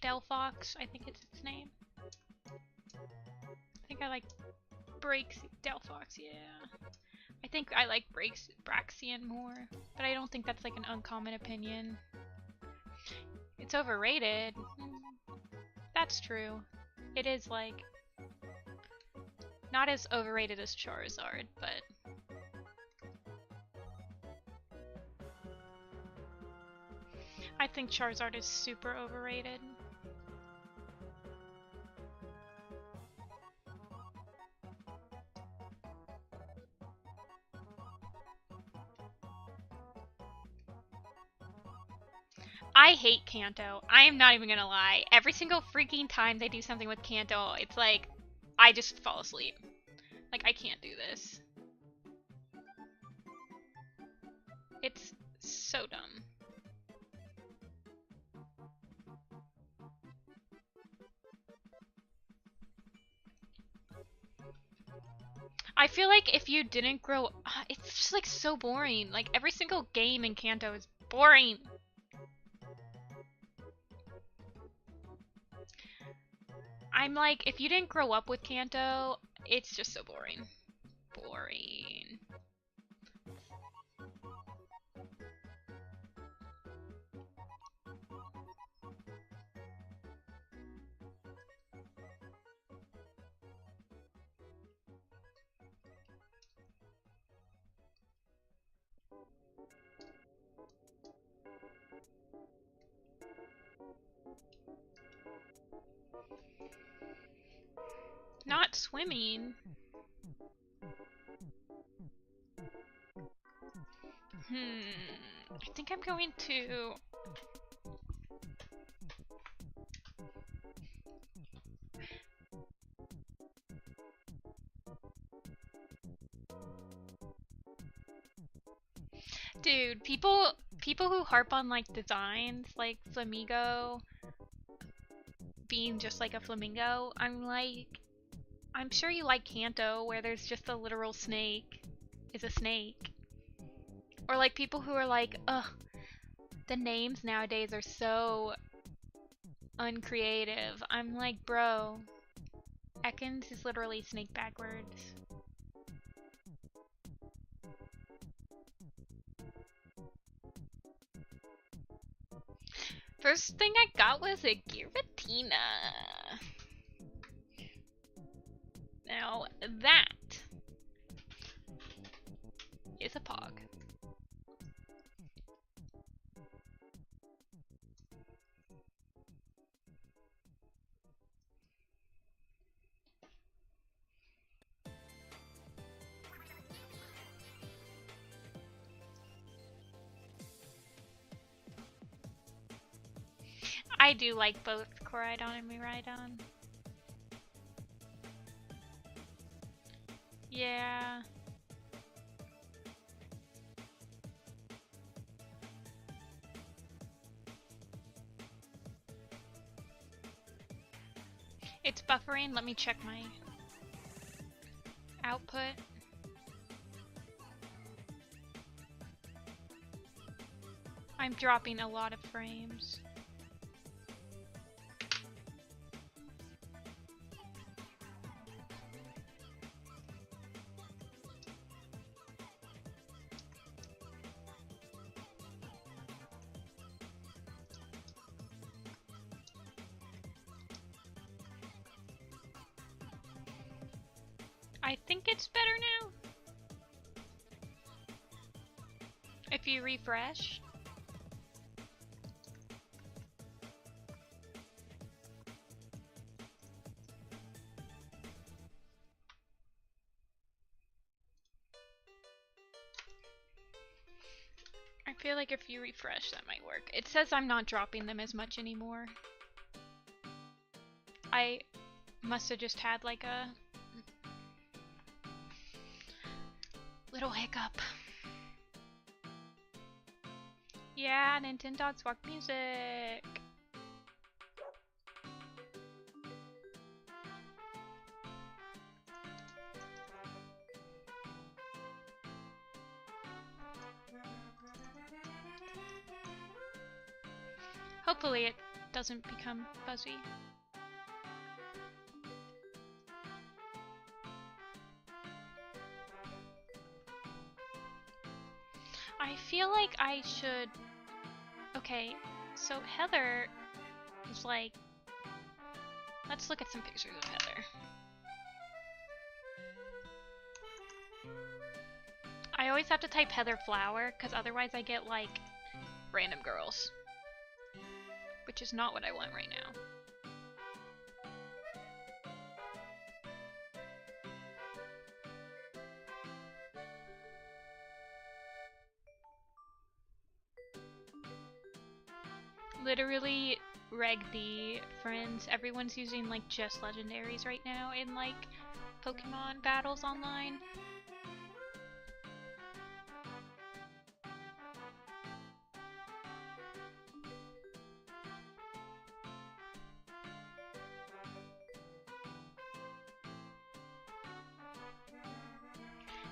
Delphox, I think it's its name. I think I like Delphox, yeah. I think I like Braxian more, but I don't think that's like an uncommon opinion. It's overrated. That's true. It is like not as overrated as Charizard, but I think Charizard is super overrated. I hate Kanto. I am not even gonna lie. Every single freaking time they do something with Kanto, it's like, I just fall asleep. Like, I can't do this. It's so dumb. I feel like if you didn't grow it's just like so boring. Like, every single game in Kanto is boring. I'm like, if you didn't grow up with Kanto, it's just so boring. Boring. Not swimming. I think I'm going to... Dude, people who harp on like designs, like Flamigo being just like a flamingo, I'm like, I'm sure you like Kanto where there's just a literal snake is a snake. Or like people who are like, ugh, the names nowadays are so uncreative. I'm like, bro, Ekans is literally snake backwards. First thing I got was a Giratina. Now that is a Pog. I do like both Koraidon and Miraidon. Yeah. It's buffering. Let me check my output. I'm dropping a lot of frames. I think it's better now. If you refresh. feel like if you refresh, that might work. It says I'm not dropping them as much anymore. I must have just had like a little hiccup. Yeah, Nintendogs walk music. Hopefully it doesn't become fuzzy. I feel like I should... Okay, so Heather is like... Let's look at some pictures of Heather. I always have to type Heather Flower, because otherwise I get like random girls. Which is not what I want right now. Literally, Reg D, friends, everyone's using like just legendaries right now in like Pokemon battles online.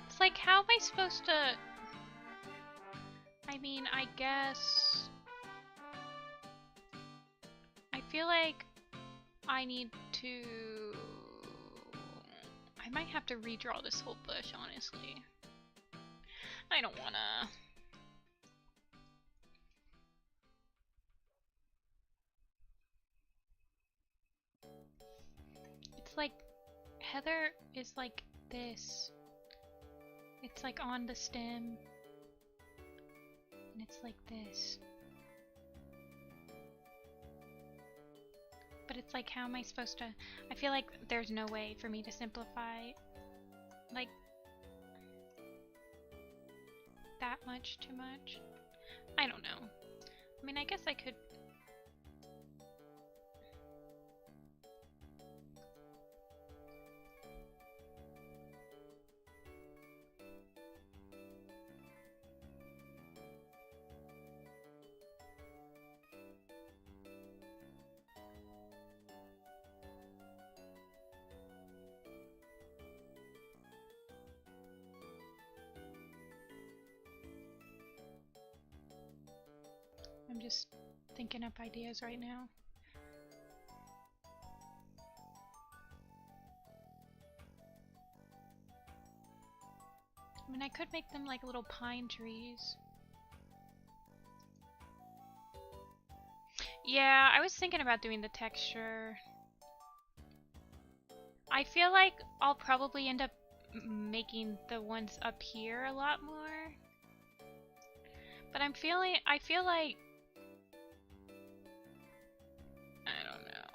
It's like, how am I supposed to... I mean, I guess... I feel like I need to... I might have to redraw this whole bush, honestly. I don't wanna... It's like, Heather is like this. It's like on the stem. And it's like this. But it's like, how am I supposed to... I feel like there's no way for me to simplify, like, that much too much. I don't know. I mean, I guess I could... I'm just thinking up ideas right now. I mean, I could make them like little pine trees. Yeah, I was thinking about doing the texture. I feel like I'll probably end up making the ones up here a lot more. But I feel like... I don't know.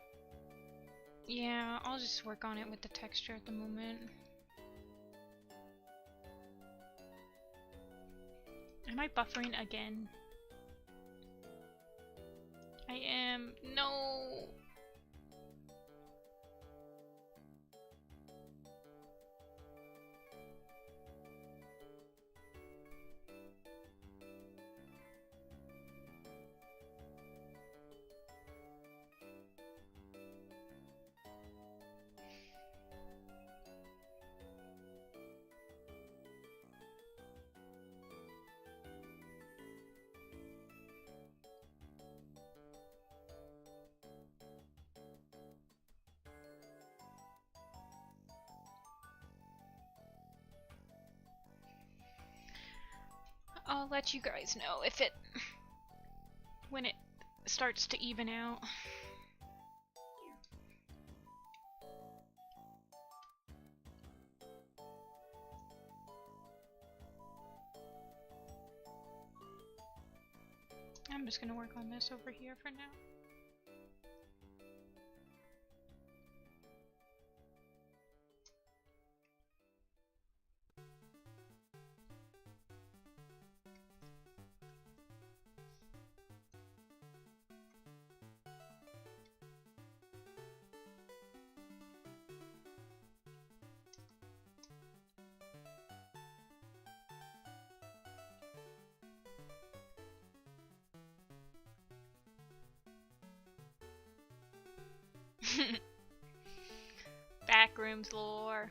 Yeah, I'll just work on it with the texture at the moment. Am I buffering again? I am. No! I'll let you guys know if it... when it starts to even out. I'm just gonna work on this over here for now. Backrooms lore.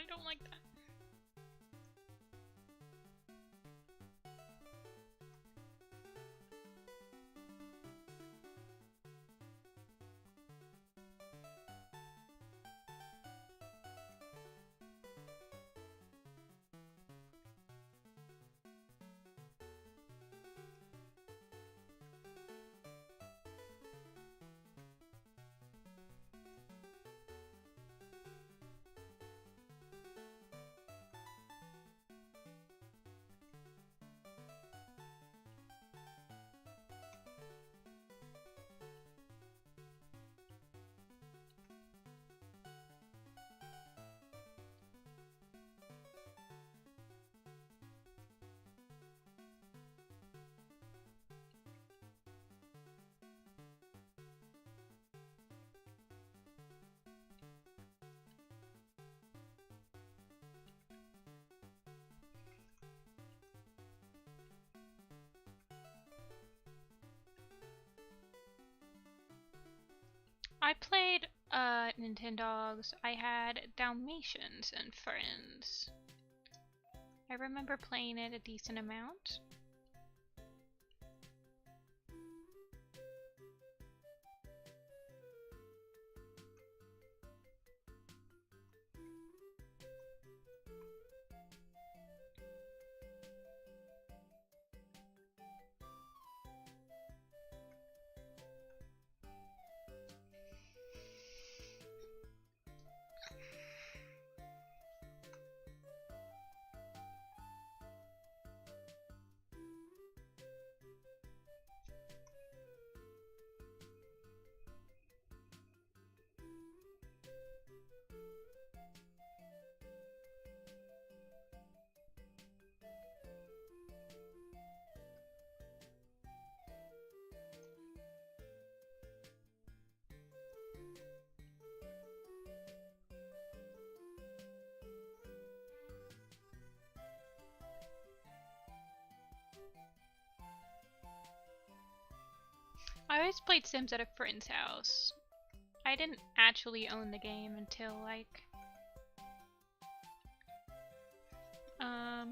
I don't like that. I played Nintendogs. I had Dalmatians and Friends. I remember playing it a decent amount. I always played Sims at a friend's house. I didn't actually own the game until like I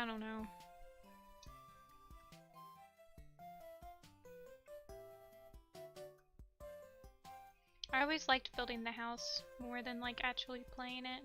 don't know. I always liked building the house more than like actually playing it.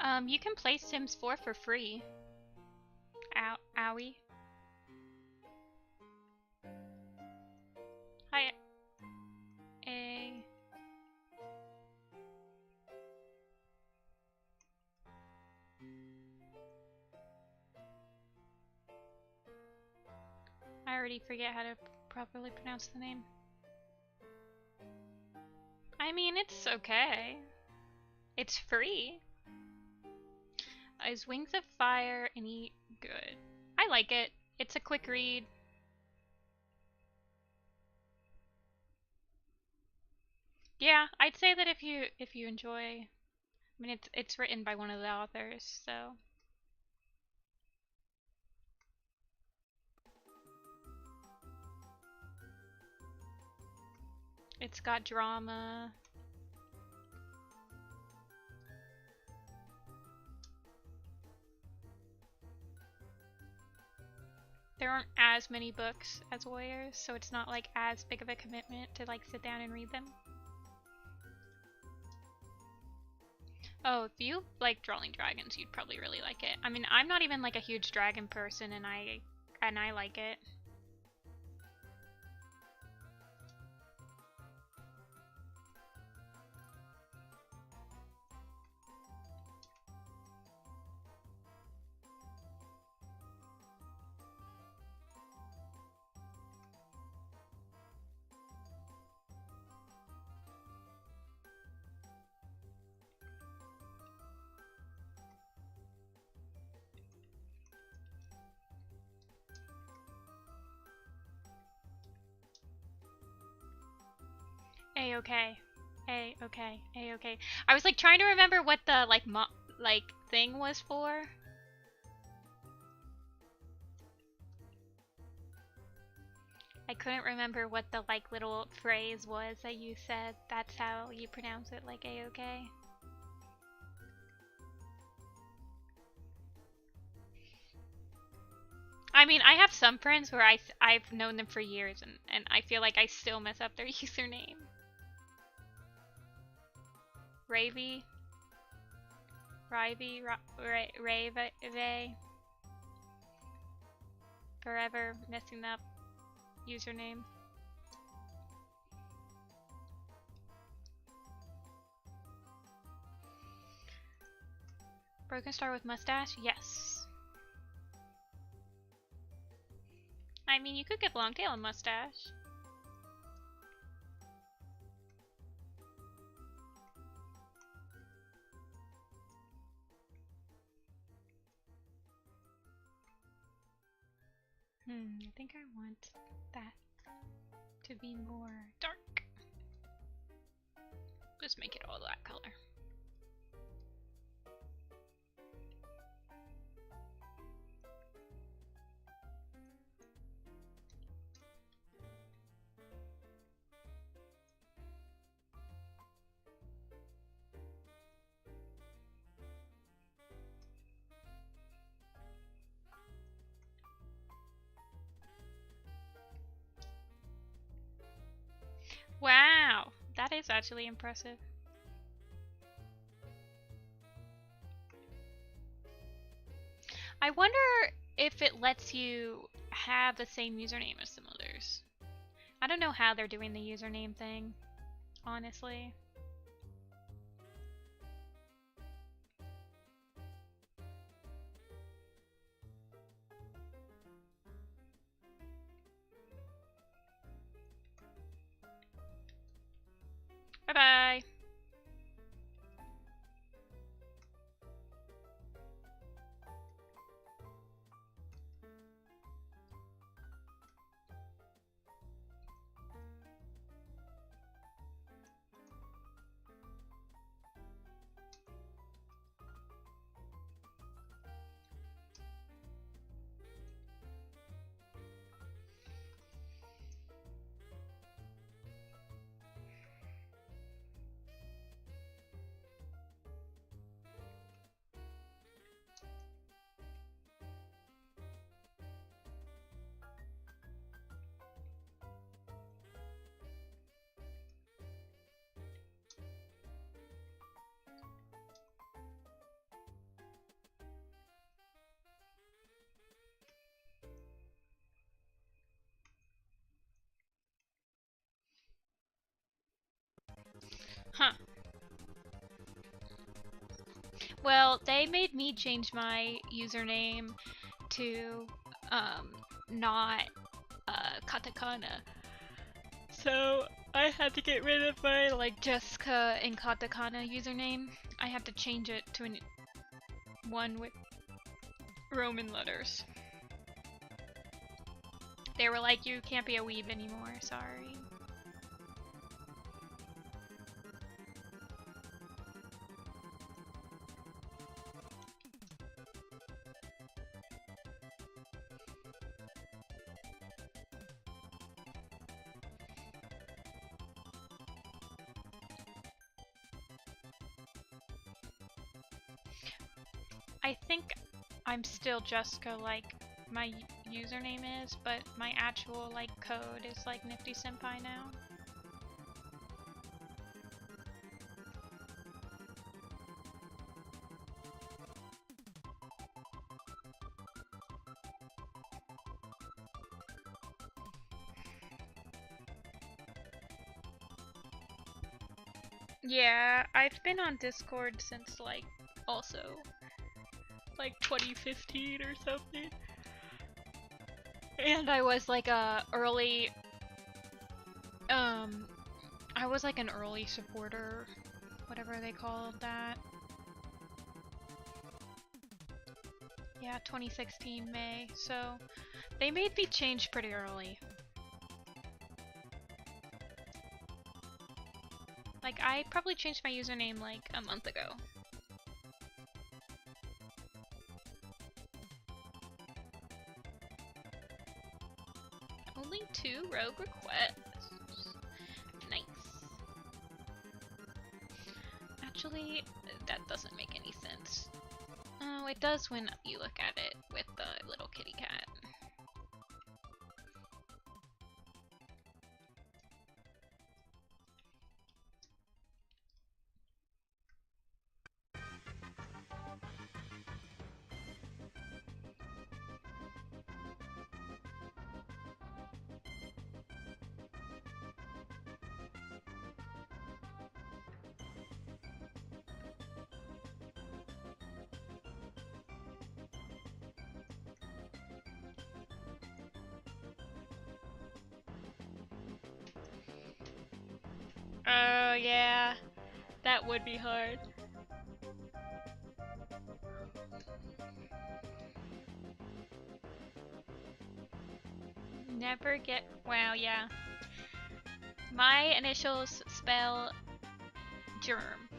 You can play Sims 4 for free. Owie. Hi. A. I already forget how to properly pronounce the name. I mean, it's okay. It's free. Is Wings of Fire any good? I like it. It's a quick read. Yeah, I'd say that if you enjoy, I mean it's written by one of the authors, so it's got drama. There aren't as many books as Warriors, so it's not like as big of a commitment to like sit down and read them. Oh, if you like Drawing Dragons, you'd probably really like it. I mean, I'm not even like a huge dragon person, and I like it. A-okay. A-okay. A-okay. I was like trying to remember what the like thing was for. I couldn't remember what the like little phrase was that you said. That's how you pronounce it, like A-okay. I mean, I have some friends where I've known them for years, and I feel like I still mess up their username. Ravy, Rave, forever messing up username. Broken Star with mustache? Yes. I mean, you could get long tail and mustache. I think I want that to be more dark. Just make it all that color. Wow, that is actually impressive. I wonder if it lets you have the same username as some others. I don't know how they're doing the username thing, honestly. Bye-bye. Huh. Well, they made me change my username to not katakana. So I had to get rid of my like Jessica and katakana username. I had to change it to one with Roman letters. They were like, you can't be a weeb anymore, sorry. I think I'm still Jessica like my username is, but my actual like code is like Nifty-Senpai now. Yeah, I've been on Discord since like also like 2015 or something. And I was like a early I was like an early supporter, whatever they called that. Yeah, 2016 May. So they made me change pretty early. Like I probably changed my username like a month ago. Only 2 rogue requests. Nice. Actually, that doesn't make any sense. Oh, it does when you look at it with the little kitty cat. Oh yeah, that would be hard. Never get, wow, yeah. My initials spell germ.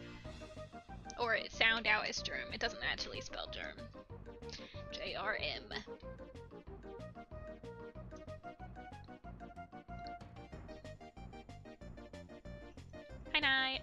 Or it sound out as germ. It doesn't actually spell germ. J-R-M. Hi, Night.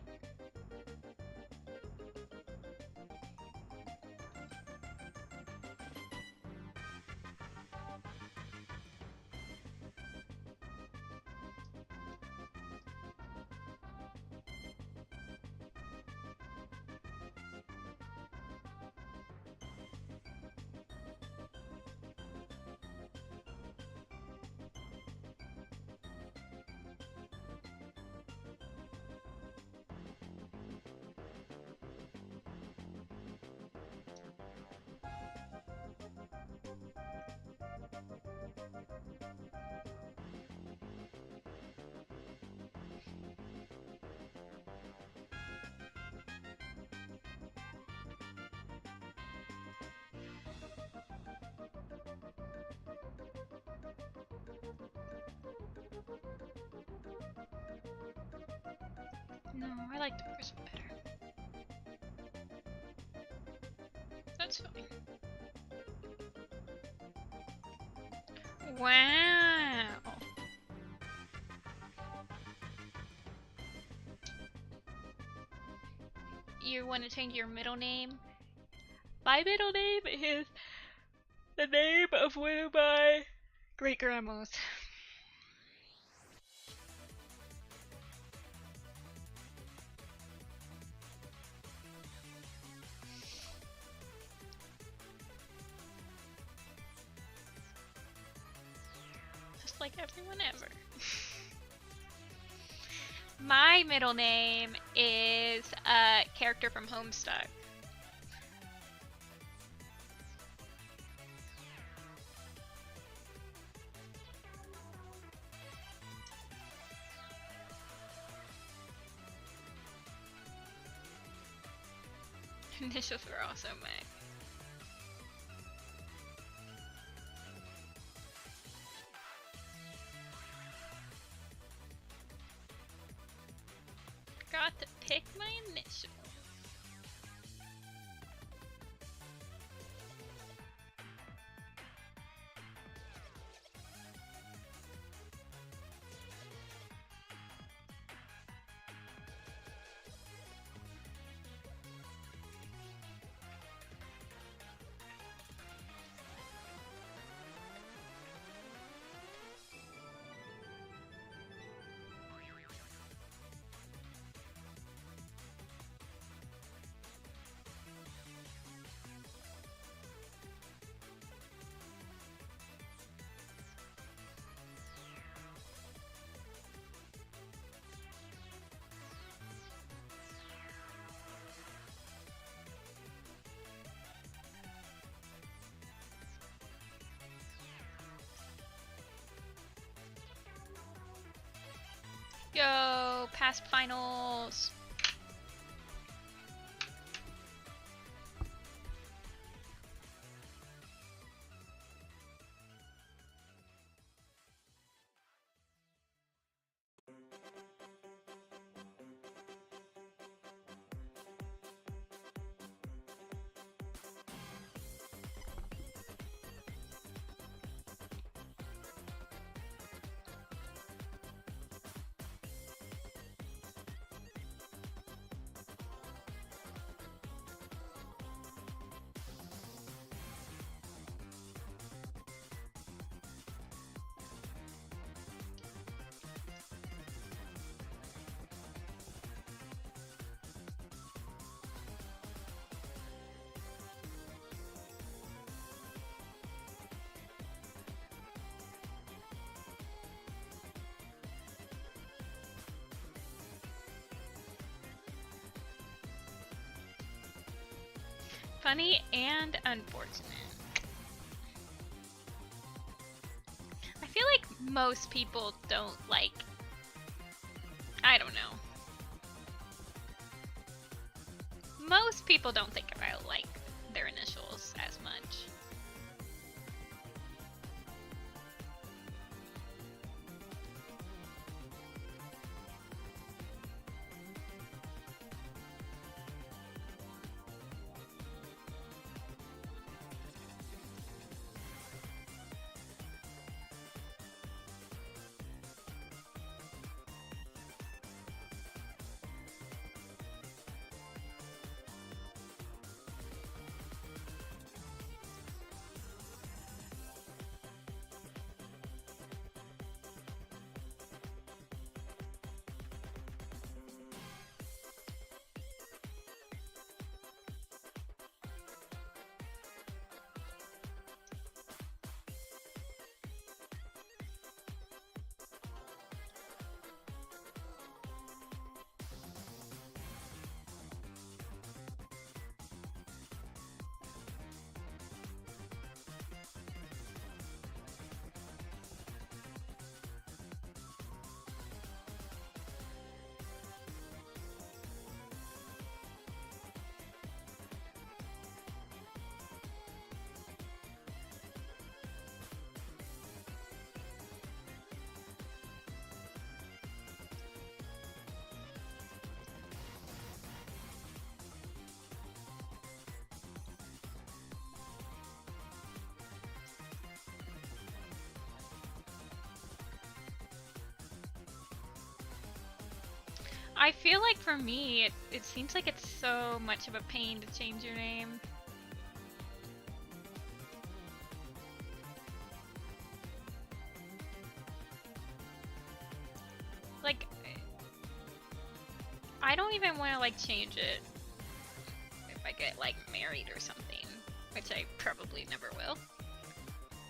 No, I like the first one better. That's fine. Wow. You want to change your middle name? My middle name is the name of one of my great-grandmas. Just like everyone ever. My middle name is a character from Homestuck. Initials were also Meg. Got to pick my initial. Yo, past finals. Funny and unfortunate. I feel like most people don't like, I don't know. Most people don't think about like their initials as much. I feel like for me, it seems like it's so much of a pain to change your name. Like, I don't even want to like change it if I get like married or something, which I probably never will.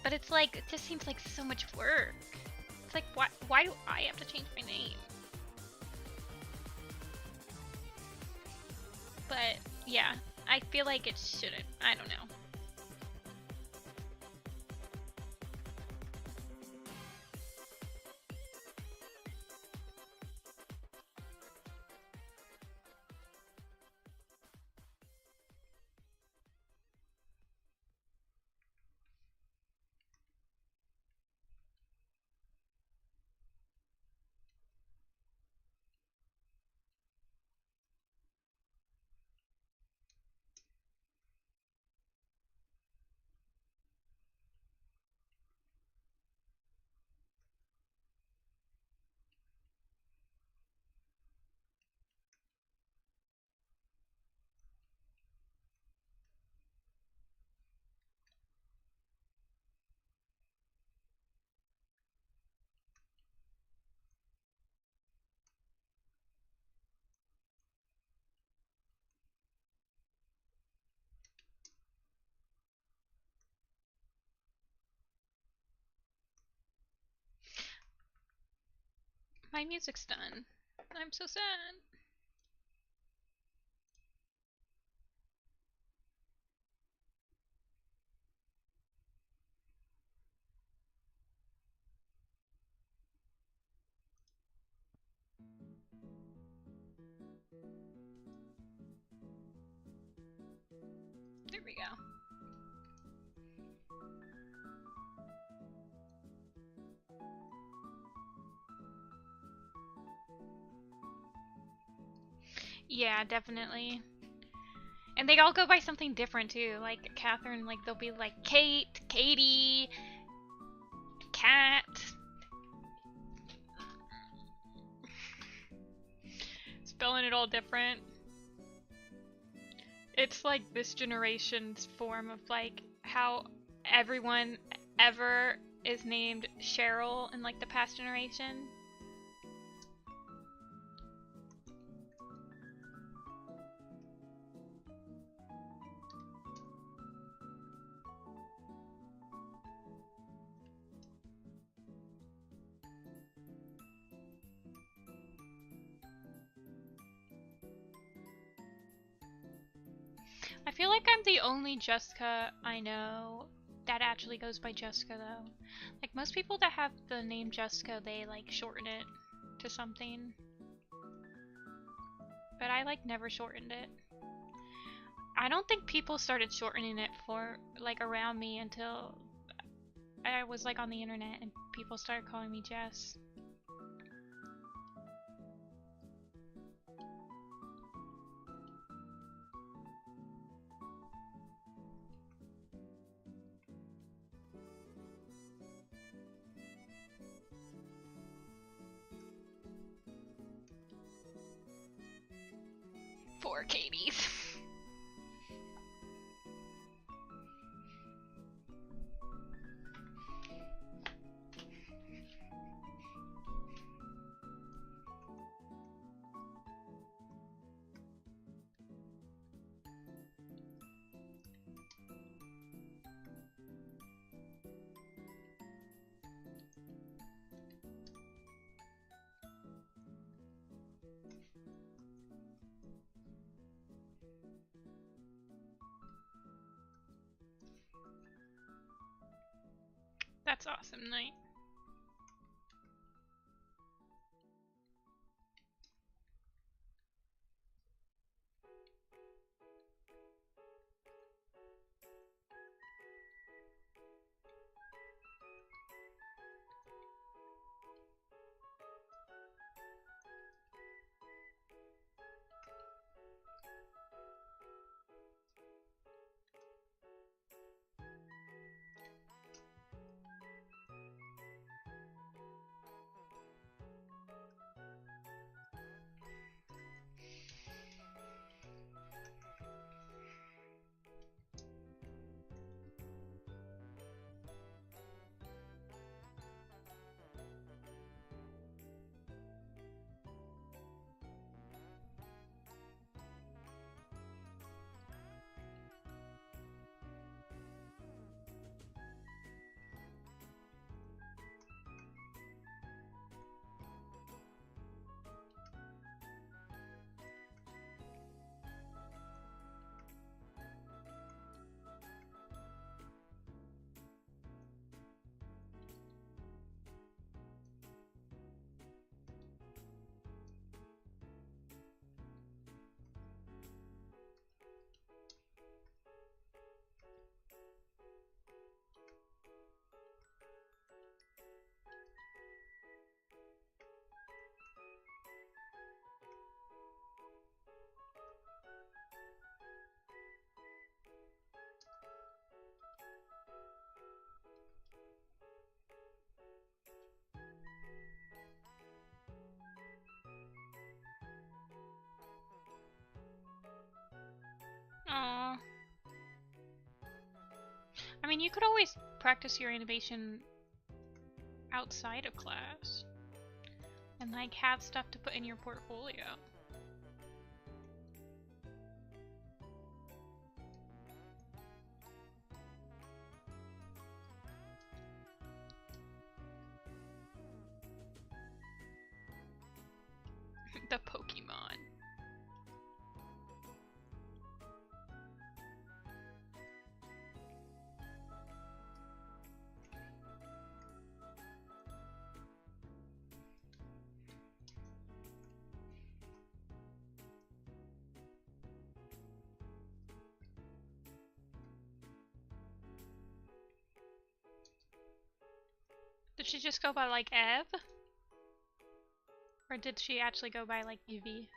But it's like, it just seems like so much work. It's like, why do I have to change my name? But yeah, I feel like it shouldn't. I don't know. My music's done. I'm so sad. There we go. Yeah, definitely. And they all go by something different too. Like Catherine, like they'll be like Kate, Katie, Cat. Spelling it all different. It's like this generation's form of like how everyone ever is named Cheryl in like the past generation. I feel like I'm the only Jessica I know that actually goes by Jessica though. Like most people that have the name Jessica, they like shorten it to something. But I like never shortened it. I don't think people started shortening it for like around me until I was like on the internet and people started calling me Jess. Four Katies. That's awesome, Knight. I mean, you could always practice your animation outside of class and like have stuff to put in your portfolio. The Pokemon. Did she just go by like Ev? Or did she actually go by like Eevee?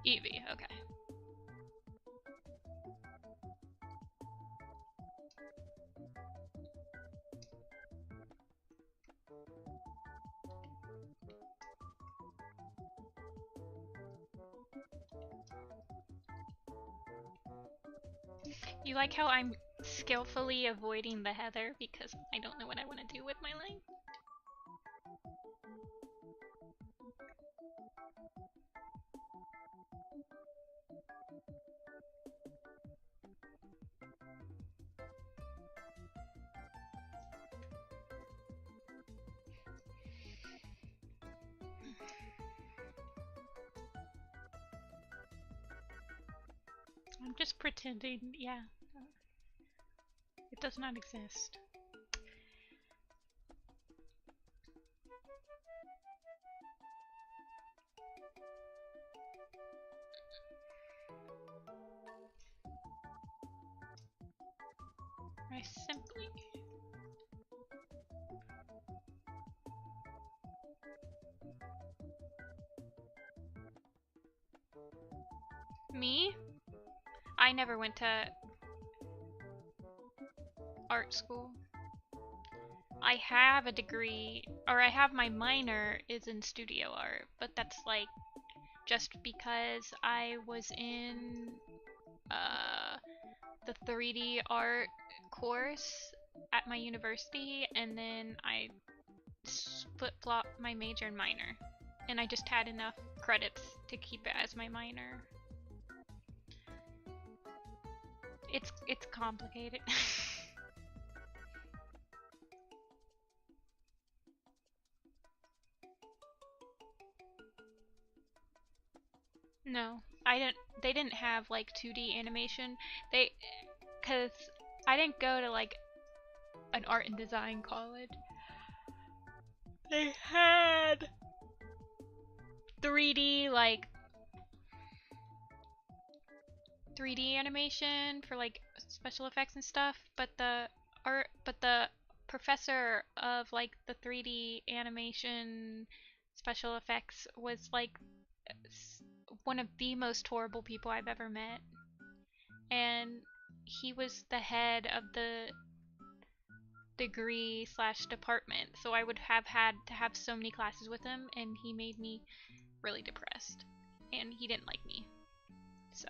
Eevee, okay. You like how I'm skillfully avoiding the heather because I don't know what I want to do with my line? I'm just pretending, yeah. It does not exist. I simply... Me? I never went to art school. I have a degree, or I have my minor is in studio art, but that's like just because I was in the 3D art course at my university, and then I flip-flopped my major and minor, and I just had enough credits to keep it as my minor. It's complicated. No, I didn't. They didn't have like 2D animation. Cause I didn't go to like an art and design college. They had 3D like 3D animation for like special effects and stuff, but the professor of like the 3D animation special effects was like one of the most horrible people I've ever met. And he was the head of the degree slash department, so I would have had to have so many classes with him, and he made me really depressed. And he didn't like me. So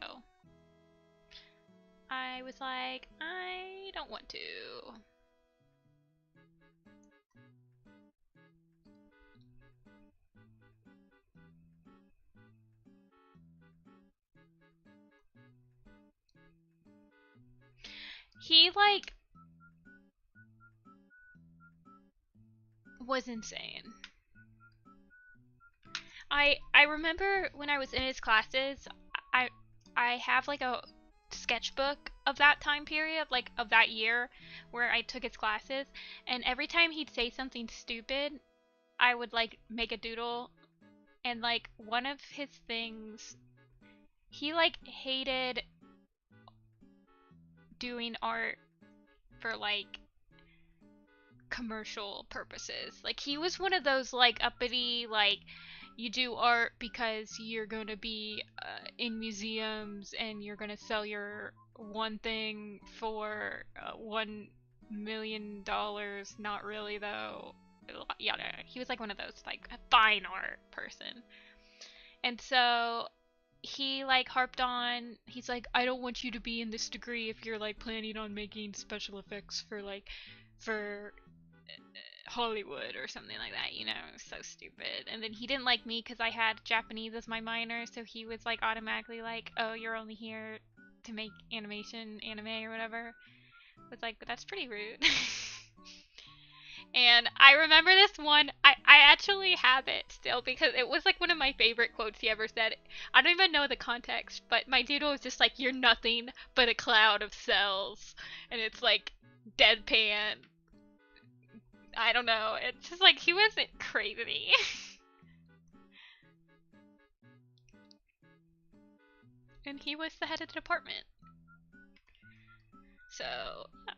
I was like, I don't want to. He like was insane. I remember when I was in his classes, I I have like a sketchbook of that time period, like of that year where I took his classes, and every time he'd say something stupid, I would like make a doodle, and like one of his things, he like hated doing art for like commercial purposes. Like he was one of those like uppity like you do art because you're going to be in museums and you're going to sell your one thing for $1 million. Not really, though. Yeah, he was like one of those like fine art person. And so he like harped on, he's like, I don't want you to be in this degree if you're like planning on making special effects for Hollywood or something like that, you know. So stupid. And then he didn't like me because I had Japanese as my minor, so he was like automatically like, oh, you're only here to make animation, anime, or whatever. I was like, but that's pretty rude. And I remember this one, I actually have it still because it was like one of my favorite quotes he ever said. I don't even know the context, but my doodle was just like, you're nothing but a cloud of cells. And it's like deadpan. I don't know. It's just like, he wasn't crazy. And he was the head of the department. So, yeah.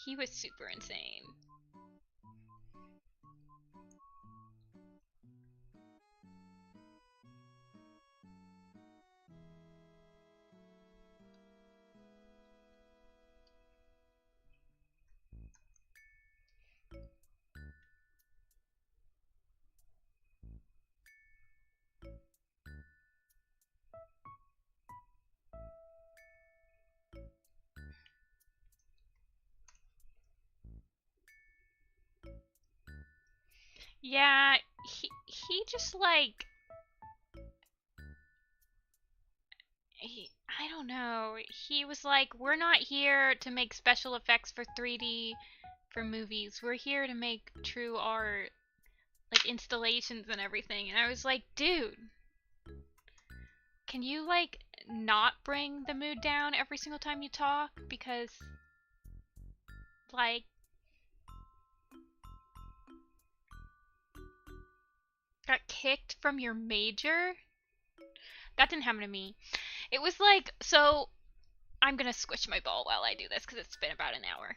He was super insane. Yeah, he just like I don't know. He was like, we're not here to make special effects for 3D for movies. We're here to make true art, like installations and everything. And I was like, dude, can you like not bring the mood down every single time you talk? Because like got kicked from your major? That didn't happen to me. It was like, so I'm gonna squish my ball while I do this because it's been about an hour.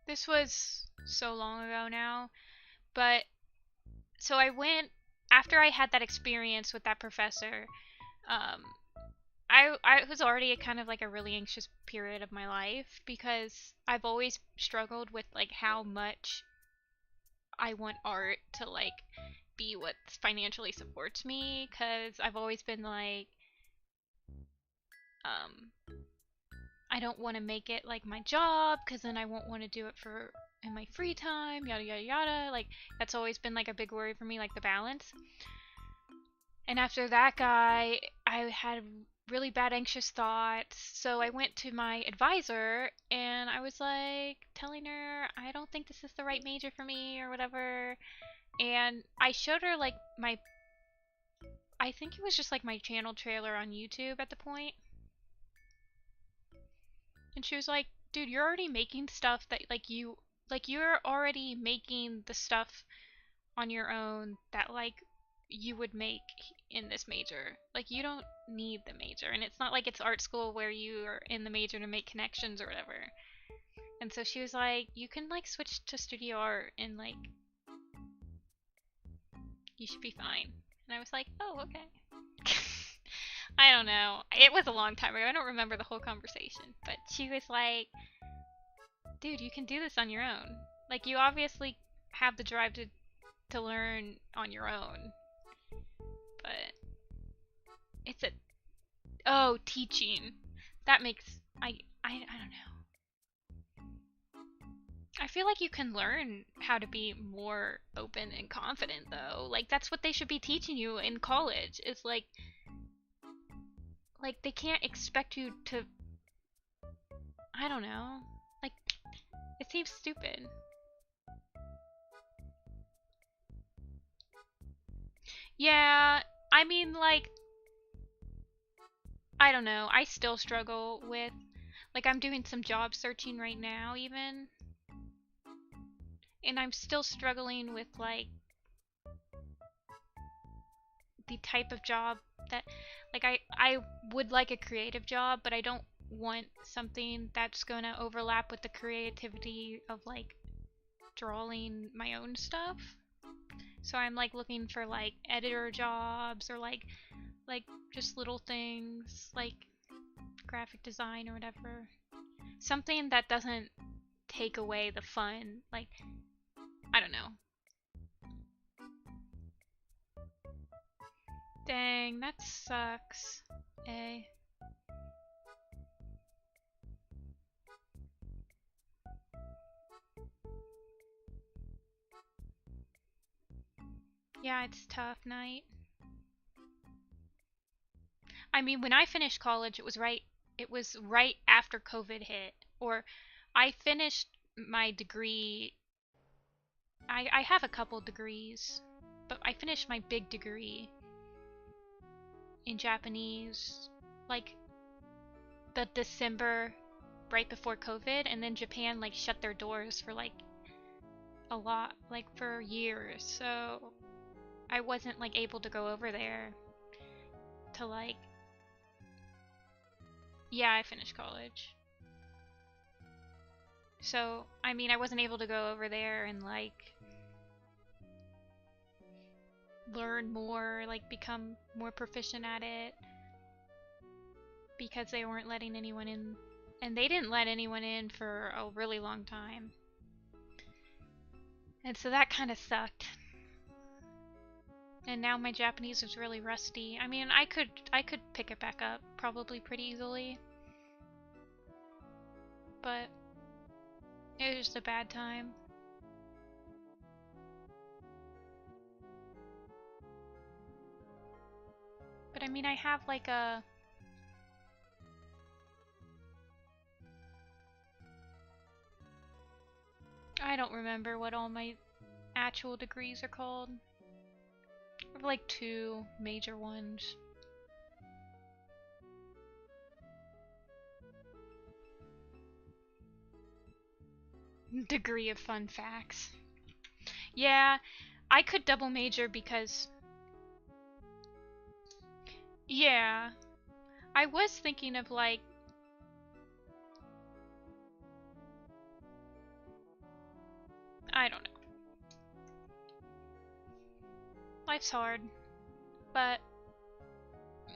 This was so long ago now, but so I went after I had that experience with that professor. Um, I was already kind of like a really anxious period of my life because I've always struggled with like how much I want art to like be what financially supports me because I've always been like um I don't want to make it like my job because then I won't want to do it for in my free time, yada yada yada. Like that's always been like a big worry for me, like the balance. And after that guy, I had really bad anxious thoughts. So I went to my advisor and I was like telling her I don't think this is the right major for me or whatever. And I showed her like I think it was just like my channel trailer on YouTube at the point. And she was like, dude, you're already making stuff that you're already making the stuff on your own that like you would make in this major. Like you don't need the major. And it's not like it's art school where you are in the major to make connections or whatever. And so she was like, you can like switch to studio art and like you should be fine. And I was like, oh, okay. I don't know. It was a long time ago. I don't remember the whole conversation. But she was like, dude, you can do this on your own. Like, you obviously have the drive to learn on your own. But it's a... Oh, teaching. That makes... I don't know. I feel like you can learn how to be more open and confident, though. Like, that's what they should be teaching you in college. It's like they can't expect you to, I don't know, like it seems stupid. Yeah, I mean like I don't know, I still struggle with like I'm doing some job searching right now even, and I'm still struggling with like the type of job that like I would like a creative job, but I don't want something that's going to overlap with the creativity of like drawing my own stuff. So I'm like looking for like editor jobs or like just little things like graphic design or whatever. Something that doesn't take away the fun. Like, I don't know. Dang, that sucks. Eh. Yeah, it's tough night. I mean, when I finished college, it was right after COVID hit. Or I finished my degree. I have a couple degrees, but I finished my big degree in Japanese like the December right before COVID, and then Japan like shut their doors for like a lot, like for years. So I wasn't like able to go over there to like, yeah, I finished college. So, I mean, I wasn't able to go over there and like learn more, like become more proficient at it because they weren't letting anyone in, and they didn't let anyone in for a really long time. And so that kind of sucked. And now my Japanese is really rusty. I mean, I could pick it back up probably pretty easily. But it was just a bad time. But I mean, I have like a I don't remember what all my actual degrees are called. I have like 2 major ones. Degree of fun facts. Yeah, I could double major because... Yeah, I was thinking of like... I don't know. Life's hard, but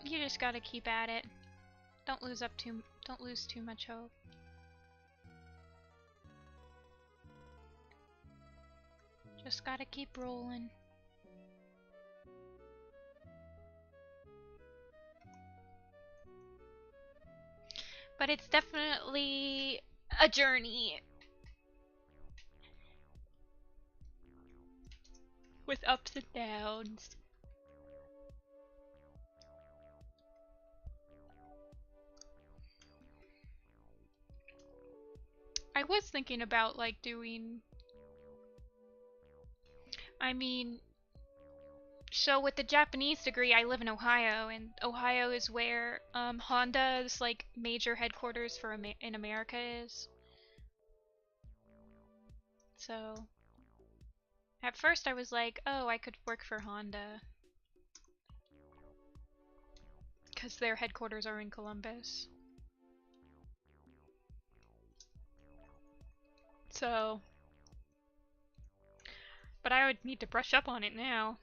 you just gotta keep at it. Don't lose too much hope. Just gotta keep rolling. But it's definitely a journey. With ups and downs. I was thinking about like doing... I mean... So with the Japanese degree, I live in Ohio, and Ohio is where Honda's like major headquarters for in America is. So at first I was like, oh, I could work for Honda because their headquarters are in Columbus. So, but I would need to brush up on it now.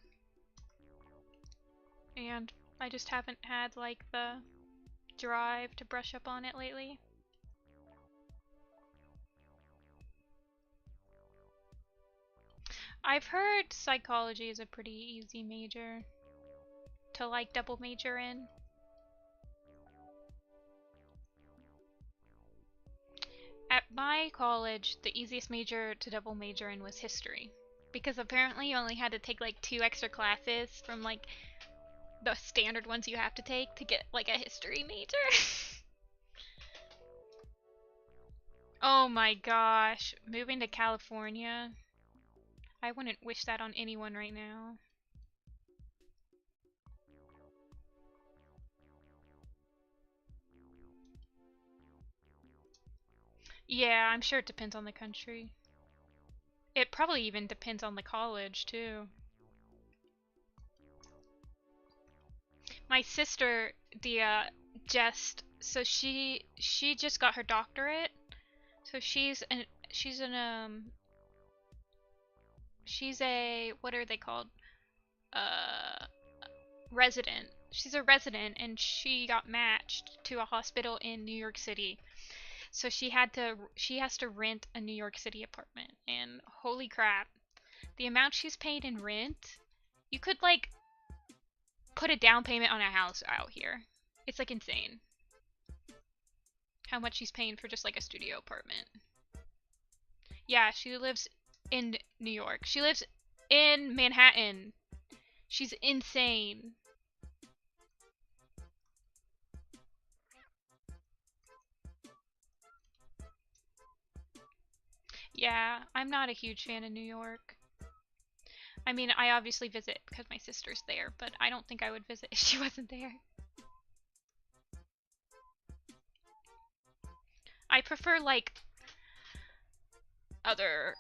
And I just haven't had like the drive to brush up on it lately. I've heard psychology is a pretty easy major to like double major in. At my college, the easiest major to double major in was history. Because apparently you only had to take like 2 extra classes from like the standard ones you have to take to get like a history major. Oh my gosh, moving to California. I wouldn't wish that on anyone right now. Yeah, I'm sure it depends on the country. It probably even depends on the college, too. My sister, so she just got her doctorate. So she's an She's a, what are they called? Uh, Resident. She's a resident, and she got matched to a hospital in New York City. So she has to rent a New York City apartment, and holy crap, the amount she's paid in rent, you could like put a down payment on a house out here. It's like insane how much she's paying for just like a studio apartment. Yeah, she lives in New York. She lives in Manhattan. She's insane. Yeah, I'm not a huge fan of New York. I mean, I obviously visit because my sister's there, but I don't think I would visit if she wasn't there. I prefer like other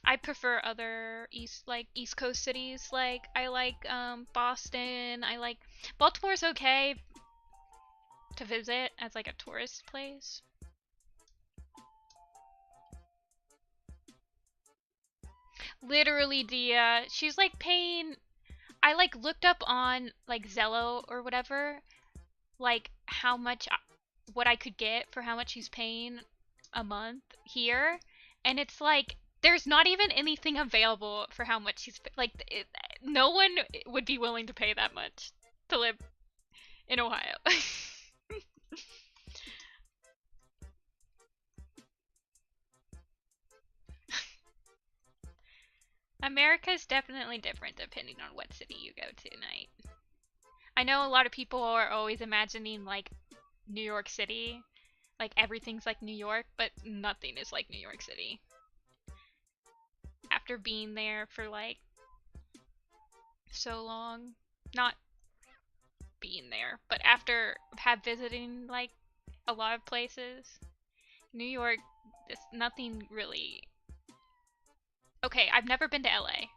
I prefer other East Coast cities. Like I like Boston. I like Baltimore's okay to visit as like a tourist place. Literally, Dia, she's like paying. I like looked up on like Zillow or whatever, like how much what I could get for how much she's paying a month here, and it's like there's not even anything available for how much she's like. No one would be willing to pay that much to live in Ohio. America is definitely different depending on what city you go to, Night. I know a lot of people are always imagining like New York City, like everything's like New York, but nothing is like New York City. After being there for like so long, not being there, but after have visiting like a lot of places, New York, this nothing really. Okay, I've never been to LA.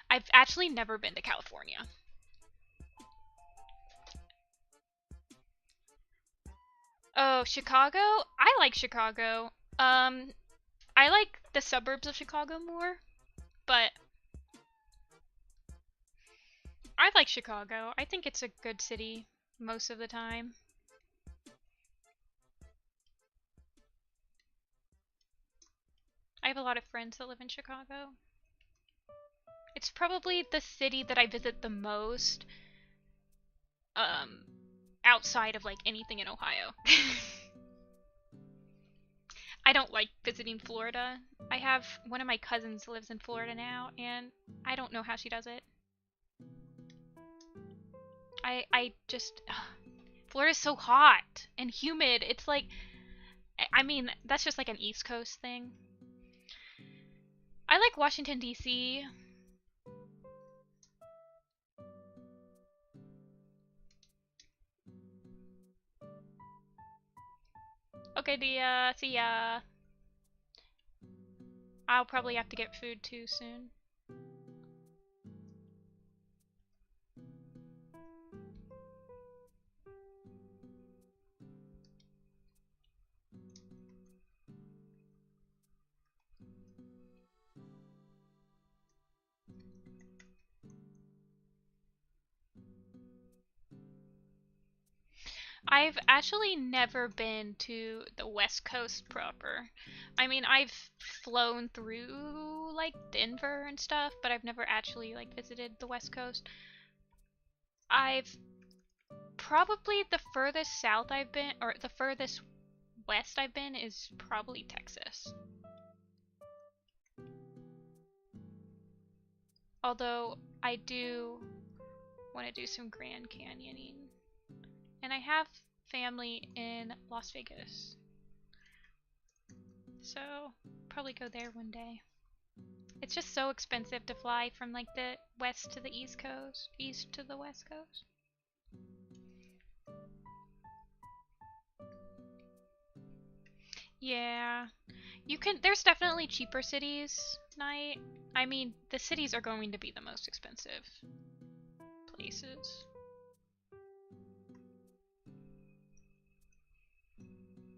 I've actually never been to California. Oh, Chicago? I like Chicago. I like the suburbs of Chicago more, but I like Chicago. I think it's a good city most of the time. I have a lot of friends that live in Chicago. It's probably the city that I visit the most um outside of like anything in Ohio. I don't like visiting Florida. I have one of my cousins lives in Florida now, and I don't know how she does it. I just Florida's so hot and humid. It's like I mean, that's just like an East Coast thing. I like Washington D.C. Okay, Dia, see ya. I'll probably have to get food too soon. I've actually never been to the West Coast proper. I mean, I've flown through like Denver and stuff, but I've never actually like visited the West Coast. I've probably the furthest south I've been, or the furthest west I've been is probably Texas. Although I do want to do some Grand Canyoning. And I have family in Las Vegas. So, probably go there one day. It's just so expensive to fly from like the west to the east coast, east to the west coast. Yeah. You can there's definitely cheaper cities, Night. I mean, the cities are going to be the most expensive places.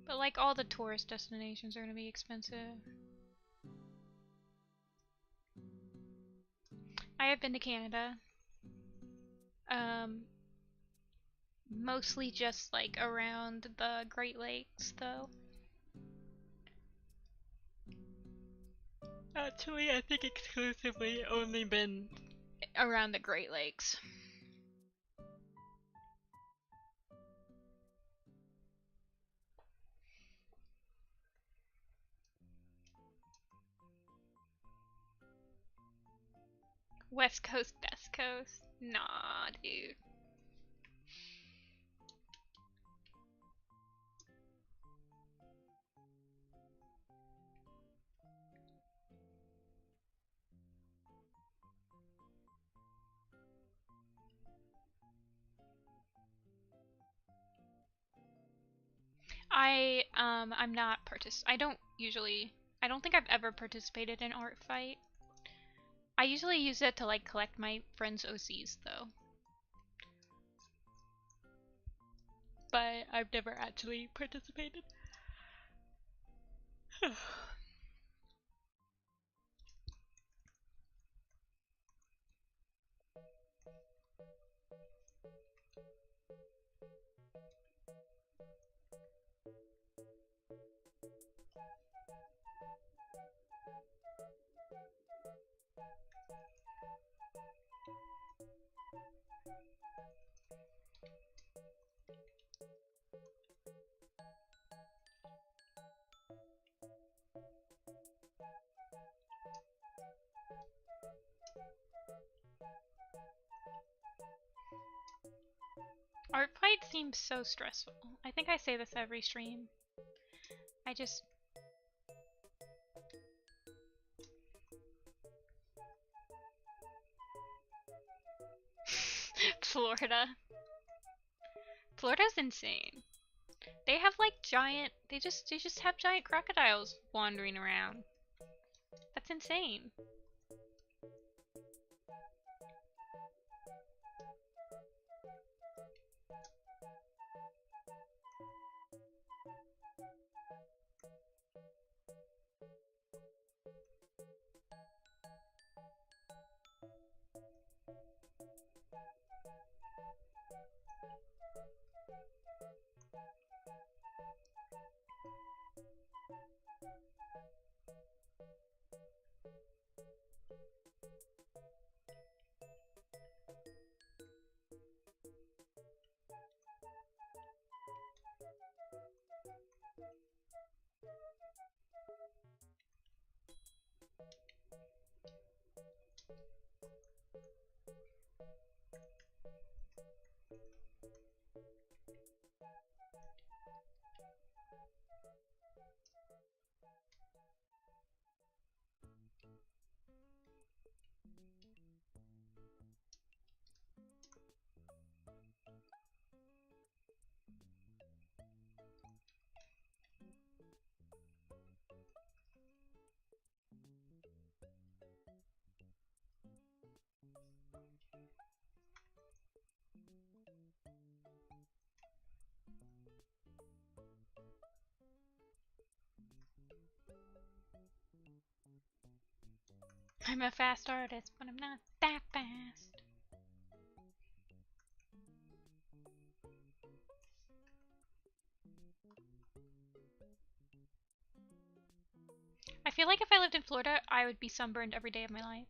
But like all the tourist destinations are going to be expensive. I have been to Canada. Mostly just like around the Great Lakes, though. Actually, I think exclusively only been around the Great Lakes. West Coast, Best Coast? Nah, dude. I'm not I don't think I've ever participated in art fight. I usually use it to like collect my friends' OCs though. But I've never actually participated. Art fight seems so stressful. I think I say this every stream. I just... Florida. Florida's insane. They have like giant... They just have giant crocodiles wandering around. That's insane. I'm a fast artist, but I'm not that fast. I feel like if I lived in Florida, I would be sunburned every day of my life.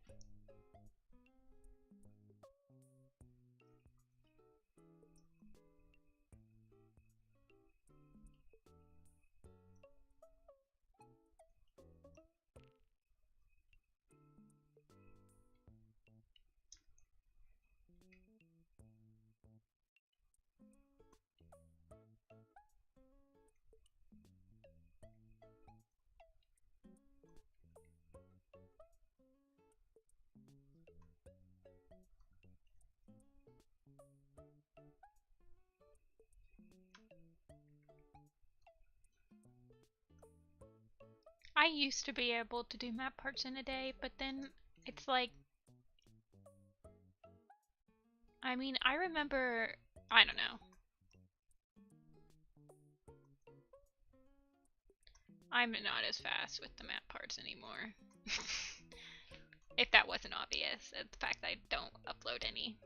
I used to be able to do map parts in a day, but then it's like... I mean, I remember... I don't know. I'm not as fast with the map parts anymore. If that wasn't obvious, the fact that I don't upload any.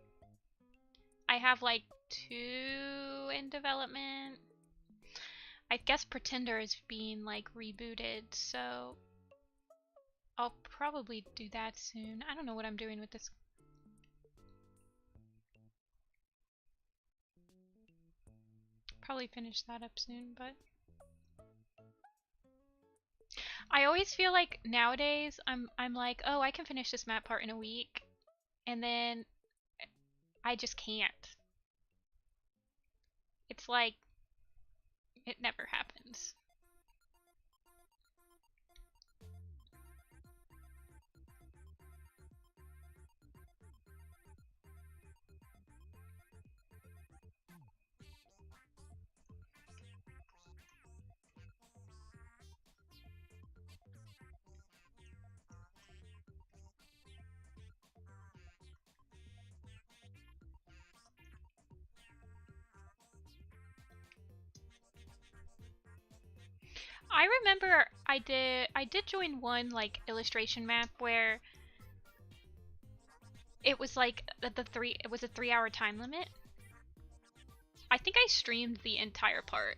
I have like 2 in development. I guess Pretender is being like rebooted, so I'll probably do that soon. I don't know what I'm doing with this. Probably finish that up soon, but I always feel like nowadays I'm like, oh, I can finish this map part in a week, and then I just can't. It's like it never happens. I remember I did join one like illustration map where it was like it was a 3-hour time limit. I think I streamed the entire part.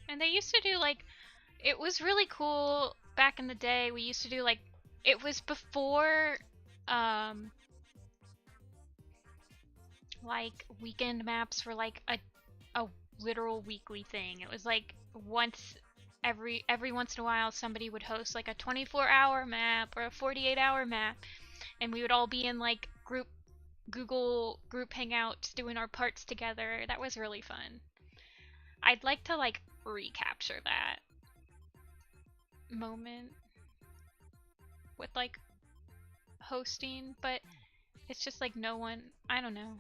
And they used to do like, it was really cool back in the day. We used to do like, it was before like weekend maps were like a literal weekly thing. It was like once every once in a while somebody would host like a 24-hour map or a 48-hour map, and we would all be in like Google group hangouts doing our parts together. That was really fun. I'd like to like recapture that moment with like hosting, but it's just like no one, I don't know.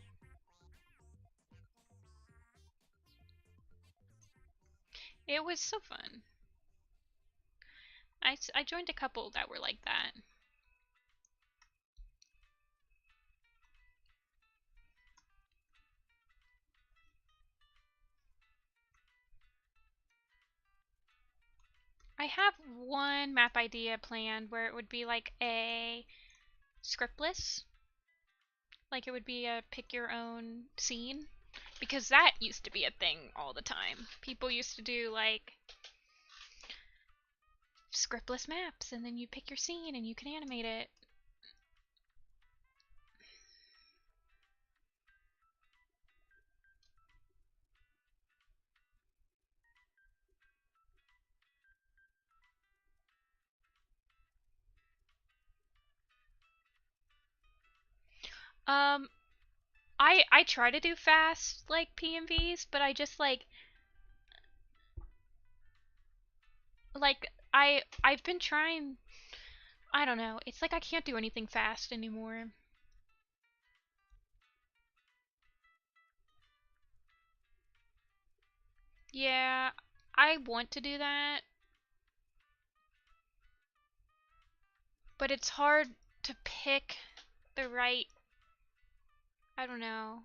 It was so fun. I joined a couple that were like that. I have one map idea planned where it would be like a scriptless. Like it would be a pick your own scene. Because that used to be a thing all the time. People used to do like scriptless maps, and then you pick your scene and you can animate it. Um, I try to do fast like PMVs, but I just like I've been trying. I don't know. It's like I can't do anything fast anymore. Yeah, I want to do that, but it's hard to pick the right. I don't know.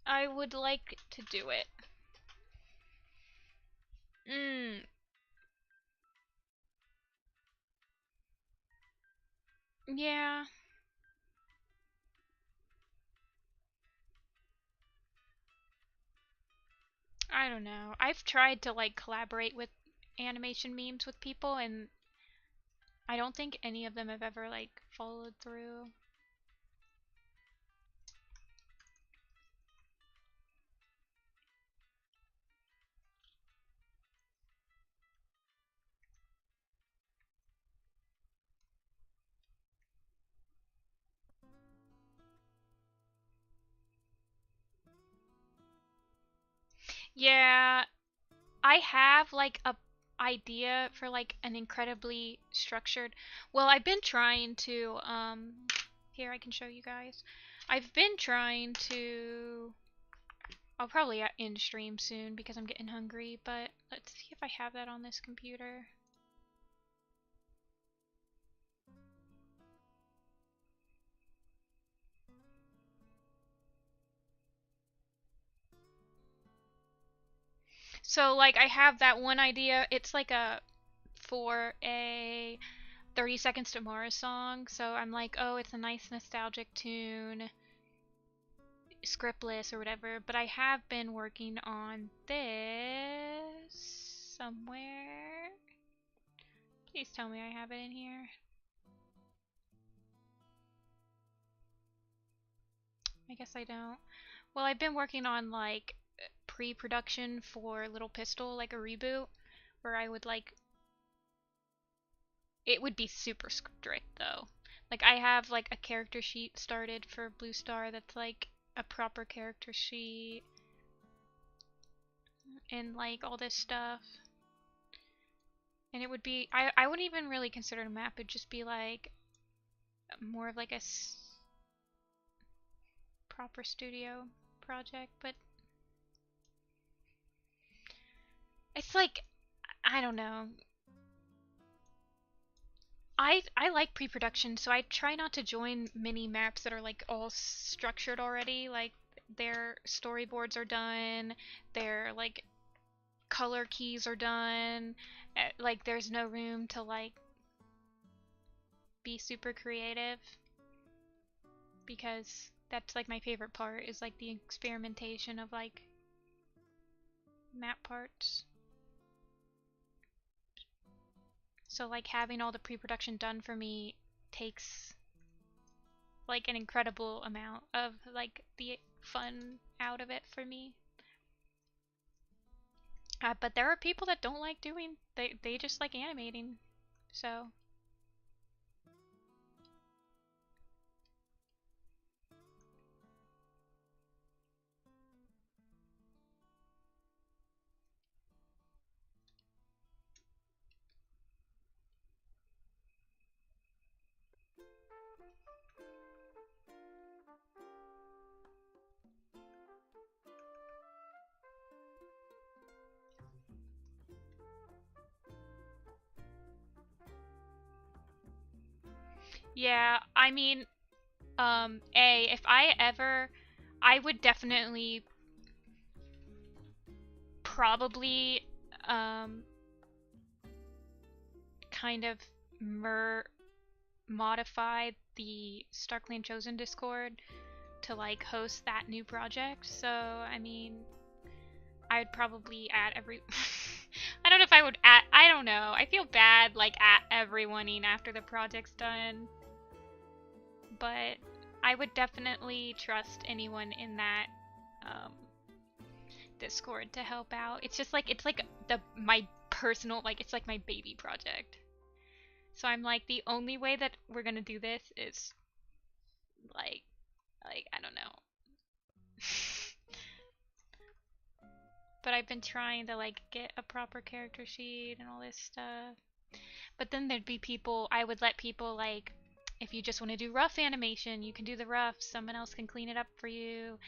I would like to do it. Yeah. I don't know. I've tried to like collaborate with animation memes with people, and I don't think any of them have ever like followed through. Yeah, I have like idea for like an incredibly structured. Well, I've been trying to here I can show you guys. I've been trying to I'll probably end stream soon because I'm getting hungry, but let's see if I have that on this computer. So like I have that one idea. It's like a for a 30 Seconds to Mars song. So I'm like, oh, it's a nice nostalgic tune, scriptless or whatever. But I have been working on this somewhere. Please tell me I have it in here. I guess I don't. Well, I've been working on like pre-production for Little Pistol, like a reboot, where I would like it would be super strict though. Like I have like a character sheet started for Blue Star that's like a proper character sheet and like all this stuff. And it would be I wouldn't even really consider it a map. It'd just be like more of like a proper studio project, but it's like I don't know. I like pre-production, so I try not to join mini maps that are like all structured already. Like their storyboards are done, their like color keys are done. Like there's no room to like be super creative because that's like my favorite part is like the experimentation of like map parts. So like having all the pre-production done for me takes like an incredible amount of like the fun out of it for me. But there are people that don't like doing they just like animating. So yeah, I mean, if I ever, I would definitely probably, kind of modify the StarClan Chosen Discord to like host that new project. So, I mean, I would probably add every. I don't know if I would add. I don't know. I feel bad like at everyone after the project's done. But I would definitely trust anyone in that Discord to help out. It's just like it's like my personal like it's like my baby project. So I'm like the only way that we're gonna do this is like I don't know. But I've been trying to like get a proper character sheet and all this stuff. But then there'd be people I would let people like if you just want to do rough animation, you can do the rough. Someone else can clean it up for you.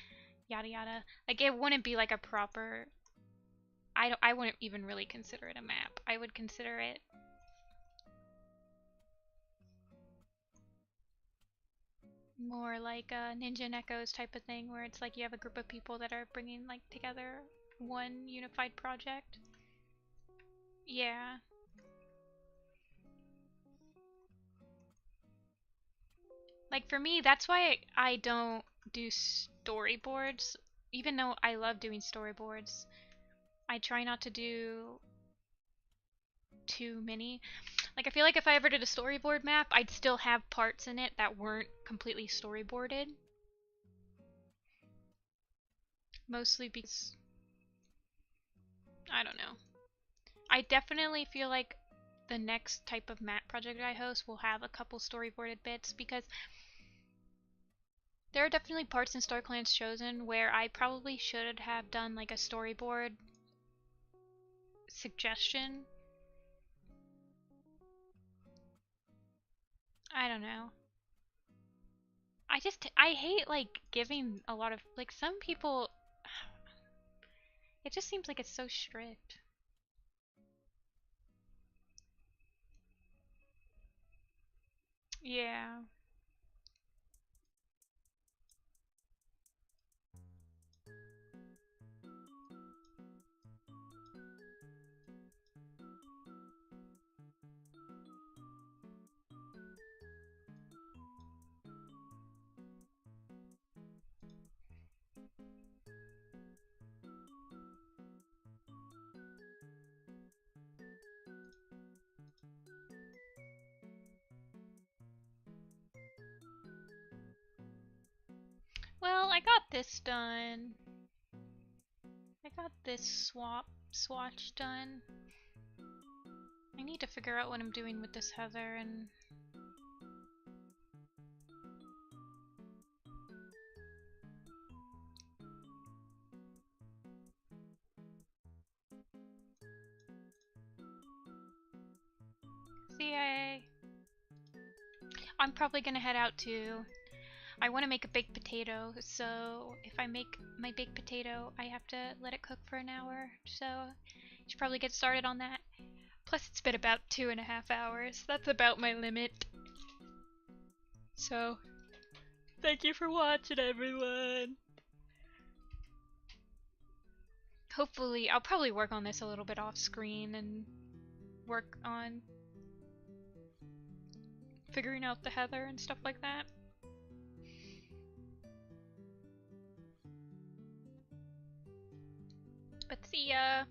Yada yada. Like it wouldn't be like a proper I wouldn't even really consider it a map. I would consider it more like a Ninja and Echoes type of thing where it's like you have a group of people that are bringing like together one unified project. Yeah. Like for me, that's why I don't do storyboards. Even though I love doing storyboards, I try not to do too many. Like I feel like if I ever did a storyboard map, I'd still have parts in it that weren't completely storyboarded. Mostly because I don't know. I definitely feel like the next type of map project I host will have a couple storyboarded bits because there are definitely parts in StarClan's Chosen where I probably should have done like a storyboard suggestion I don't know. I hate like giving a lot of like some people. It just seems like it's so strict. Yeah. Well, I got this done. I got this swatch done. I need to figure out what I'm doing with this heather and CIA. I'm probably gonna head out to. I want to make a baked potato, so if I make my baked potato, I have to let it cook for an hour. So I should probably get started on that. Plus, it's been about 2.5 hours. That's about my limit. So, thank you for watching, everyone. Hopefully, I'll probably work on this a little bit off screen and work on figuring out the heather and stuff like that. But see ya!